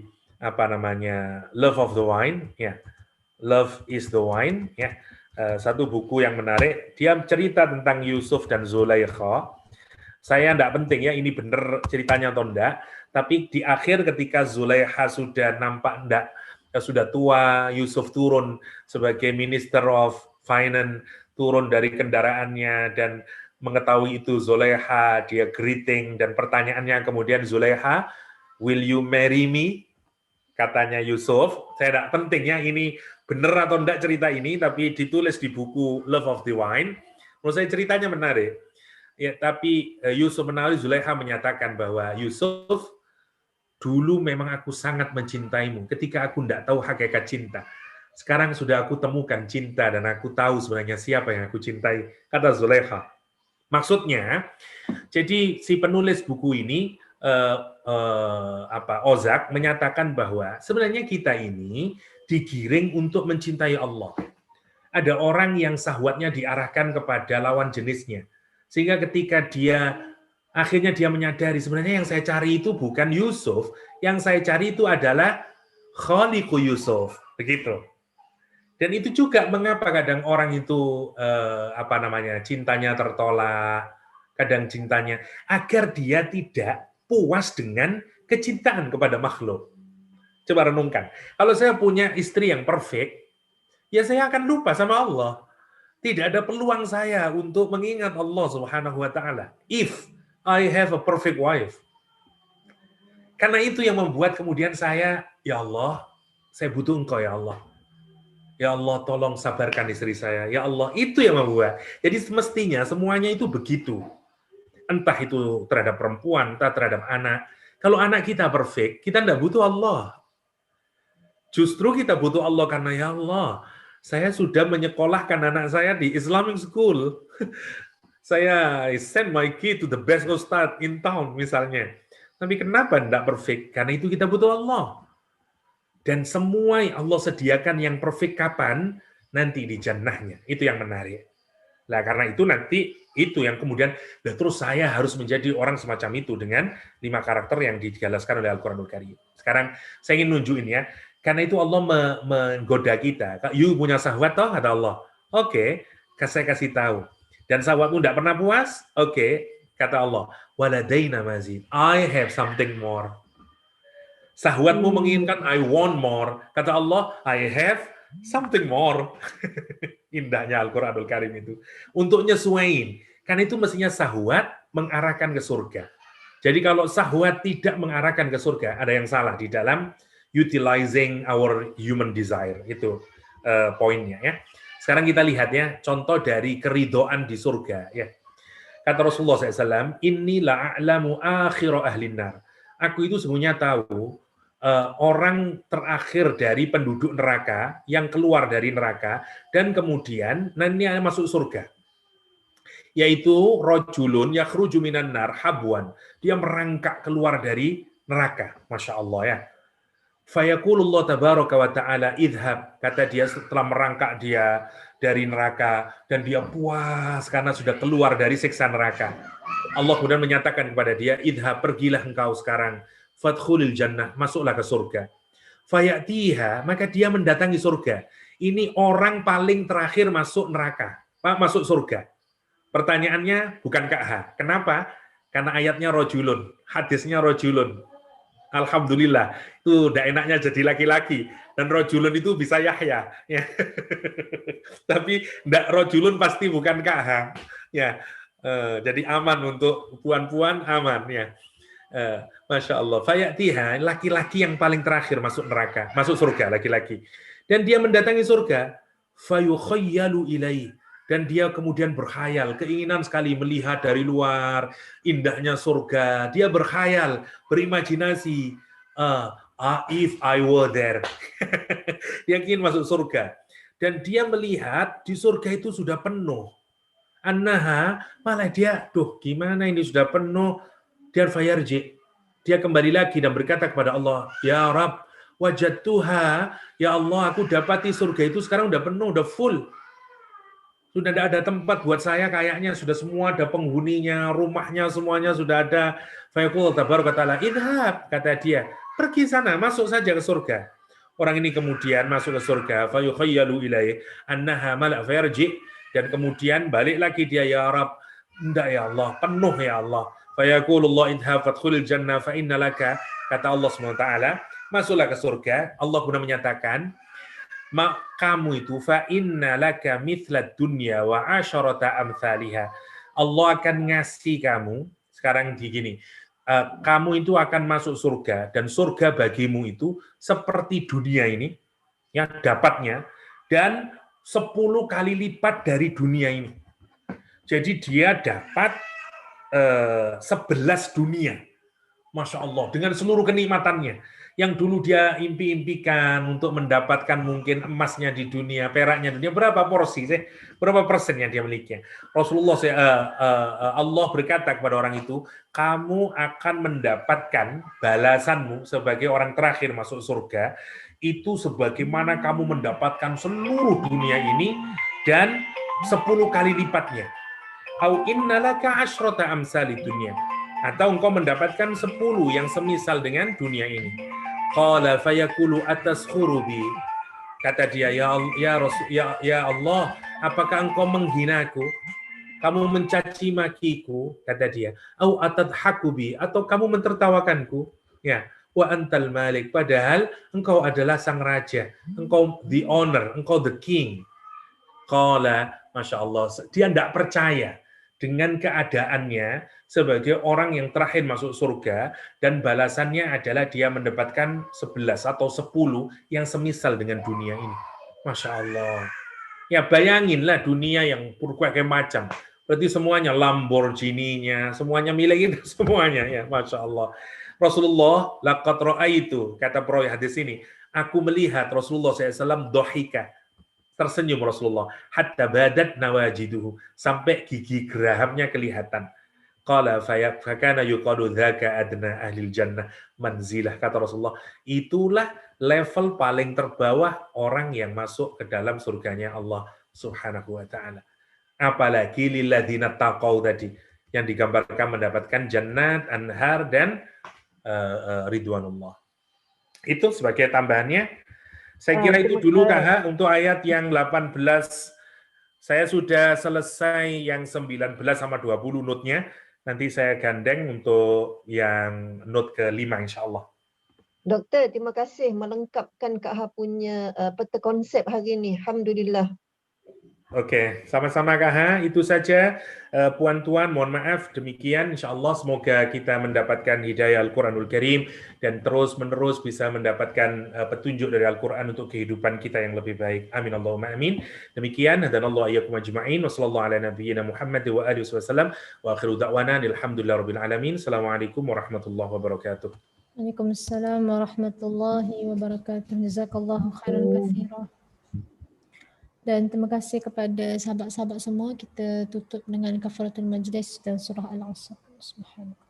Love of the Wine, ya. Love is the Wine, ya. Satu buku yang menarik, dia cerita tentang Yusuf dan Zulaikha. Saya tidak penting ya ini benar ceritanya atau enggak, tapi di akhir ketika Zulaikha sudah nampak sudah tua, Yusuf turun sebagai Minister of Finance, turun dari kendaraannya dan mengetahui itu Zulaikha, dia greeting dan pertanyaannya kemudian Zulaikha, will you marry me? Katanya Yusuf, saya tidak penting ya ini benar atau enggak cerita ini, tapi ditulis di buku Love of the Wine. Menurut saya ceritanya menarik. Ya, tapi Yusuf menarik, Zulaikha menyatakan bahwa Yusuf, dulu memang aku sangat mencintaimu ketika aku tidak tahu hakikat cinta. Sekarang sudah aku temukan cinta dan aku tahu sebenarnya siapa yang aku cintai, kata Zulaikha. Maksudnya, jadi si penulis buku ini Ozak menyatakan bahwa sebenarnya kita ini digiring untuk mencintai Allah. Ada orang yang syahwatnya diarahkan kepada lawan jenisnya. Sehingga ketika akhirnya dia menyadari sebenarnya yang saya cari itu bukan Yusuf, yang saya cari itu adalah Khaliqu Yusuf. Begitu. Dan itu juga mengapa kadang orang itu cintanya tertolak, kadang cintanya agar dia tidak puas dengan kecintaan kepada makhluk. Coba renungkan. Kalau saya punya istri yang perfect, ya saya akan lupa sama Allah. Tidak ada peluang saya untuk mengingat Allah Subhanahu wa taala. If I have a perfect wife. Karena itu yang membuat kemudian saya, ya Allah, saya butuh Engkau ya Allah. Ya Allah, tolong sabarkan istri saya. Ya Allah, itu yang membuat. Jadi semestinya semuanya itu begitu. Entah itu terhadap perempuan, entah terhadap anak. Kalau anak kita perfect, kita tidak butuh Allah. Justru kita butuh Allah karena ya Allah, saya sudah menyekolahkan anak saya di Islamic school. Saya send my kid to the best ustadz in town misalnya. Tapi kenapa tidak perfect? Karena itu kita butuh Allah. Dan semua Allah sediakan yang perfect kapan? Nanti di jannahnya. Itu yang menarik. Nah, karena itu nanti itu yang kemudian terus saya harus menjadi orang semacam itu dengan 5 karakter yang dijelaskan oleh Al-Qur'anul Karim. Sekarang saya ingin nunjukin ya. Karena itu Allah menggoda kita. You punya syahwat toh, kata Allah. Oke, saya kasih tahu. Dan syahwatmu tidak pernah puas? Oke, kata Allah. Waladaina mazid. I have something more. Syahwatmu menginginkan I want more. Kata Allah, I have something more. Indahnya Al-Qur'anul Karim itu. Untuk nyesuaiin. Karena itu mestinya syahwat mengarahkan ke surga. Jadi kalau syahwat tidak mengarahkan ke surga, ada yang salah di dalam utilizing our human desire. Itu poinnya ya. Sekarang kita lihat ya contoh dari keridhaan di surga ya. Kata Rasulullah SAW, inilah a'lamu akhiru ahlin nar. Aku itu sebenarnya tahu orang terakhir dari penduduk neraka yang keluar dari neraka dan kemudian nanti masuk surga. Yaitu rajulun yakhruju minan nar habwan. Dia merangkak keluar dari neraka. Masya Allah ya. Fayaqulullah tabaraka wa ta'ala idhab. Kata dia setelah merangkak dia dari neraka dan dia puas karena sudah keluar dari siksa neraka. Allah kemudian menyatakan kepada dia, idhab, pergilah engkau sekarang. Fadkhulil jannah, masuklah ke surga. Fayatiha, maka dia mendatangi surga. Ini orang paling terakhir masuk neraka, masuk surga. Pertanyaannya bukan Kak. Kenapa? Karena ayatnya rojulun, hadisnya rojulun. Alhamdulillah, itu udah enaknya jadi laki-laki. Dan rojulun itu bisa Yahya. Ya. Tapi ndak rojulun pasti bukan Kak. Ya. Jadi aman untuk puan-puan, aman ya. Masya Allah. Fayatiha, laki-laki yang paling terakhir masuk neraka, masuk surga, laki-laki. Dan dia mendatangi surga. Fayukhayyalu ilaih. Dan dia kemudian berkhayal, keinginan sekali melihat dari luar, indahnya surga. Dia berkhayal, berimajinasi. If I were there. Dia ingin masuk surga. Dan dia melihat di surga itu sudah penuh. Annaha, malah dia, gimana ini sudah penuh. Dia fayarji. Dia kembali lagi dan berkata kepada Allah, ya Rabb, wajadtuha, ya Allah, aku dapati surga itu sekarang udah penuh, udah full. Sudah tidak ada tempat buat saya, kayaknya sudah semua ada penghuninya, rumahnya semuanya sudah ada. Fayaqul tabaraka ta'ala, idhab, kata dia, pergi sana, masuk saja ke surga. Orang ini kemudian masuk ke surga, fayukhayyalu ilaih annaha malak fayarji, dan kemudian balik lagi dia, ya Rabb, enggak ya Allah, penuh ya Allah. Fayaqulullah idhab fadkhulil jannah fa inna laka, kata Allah SWT, masuklah ke surga. Allah pun menyatakan, kamu itu fa inna laka mithlad dunya wa asyarata amthaliha. Allah akan ngasih kamu sekarang gini. Kamu itu akan masuk surga dan surga bagimu itu seperti dunia ini yang dapatnya dan 10 kali lipat dari dunia ini. Jadi dia dapat 11 dunia. Masya Allah, dengan seluruh kenikmatannya. Yang dulu dia impi-impikan untuk mendapatkan mungkin emasnya di dunia, peraknya di dunia, berapa porsi sih? Berapa persen yang dia miliki? Rasulullah, Allah berkata kepada orang itu, kamu akan mendapatkan balasanmu sebagai orang terakhir masuk surga, itu sebagaimana kamu mendapatkan seluruh dunia ini, dan 10 kali lipatnya. Au innalaka asyrata amsali dunia. Atau engkau mendapatkan 10 yang semisal dengan dunia ini. Qala fayaqulu ataskhuru bi. Kata dia, ya Allah, apakah engkau menghinaku? Kamu mencaci makiku, kata dia. Au atadhaku bi, atau kamu mentertawakanku? Ya, wa antal malik, padahal engkau adalah sang raja. Engkau the owner, engkau the king. Qala, Masya Allah, dia tidak percaya dengan keadaannya sebagai orang yang terakhir masuk surga, dan balasannya adalah dia mendapatkan 11 atau 10 yang semisal dengan dunia ini. Masya Allah. Ya bayanginlah dunia yang berbagai macam. Berarti semuanya Lamborghini-nya, semuanya milik itu semuanya. Ya, Masya Allah. Rasulullah, laqad ra'aitu, kata perawi hadis ini, aku melihat Rasulullah SAW dohika, tersenyum Rasulullah, hatta badat nawajiduhu, sampai gigi gerahamnya kelihatan. Qala fakana yuqalu dzaka adna ahlil jannah manzilah, kata Rasulullah, itulah level paling terbawah orang yang masuk ke dalam surganya Allah Subhanahu wa taala. Apalagi lilladzina taqau tadi yang digambarkan mendapatkan jannat, anhar, dan ridwanullah. Itu sebagai tambahannya. Saya kira itu dulu Kak, untuk ayat yang 18. Saya sudah selesai yang 19 sama 20 note-nya. Nanti saya gandeng untuk yang note ke-5 insya Allah. Doktor, terima kasih melengkapkan Kak Ha punya peta konsep hari ini. Alhamdulillah. Oke, sama-sama Kak Ha. Itu saja Puan-Tuan, mohon maaf demikian. InsyaAllah semoga kita mendapatkan hidayah Al-Quranul Karim dan terus-menerus bisa mendapatkan petunjuk dari Al-Quran untuk kehidupan kita yang lebih baik. Amin Allahumma amin. Demikian, hadanallahu iyyakum ajma'in. Wa sallallahu ala nabiyyina Muhammad wa alihi wasallam. Wa akhiru da'wana alhamdulillahi rabbil alamin. Assalamualaikum warahmatullahi wabarakatuh. Waalaikumsalam warahmatullahi wabarakatuh. Jazakallahu khairan katsira. Dan terima kasih kepada sahabat-sahabat semua. Kita tutup dengan kafaratul majlis dan surah Al-Asr. Subhanallah.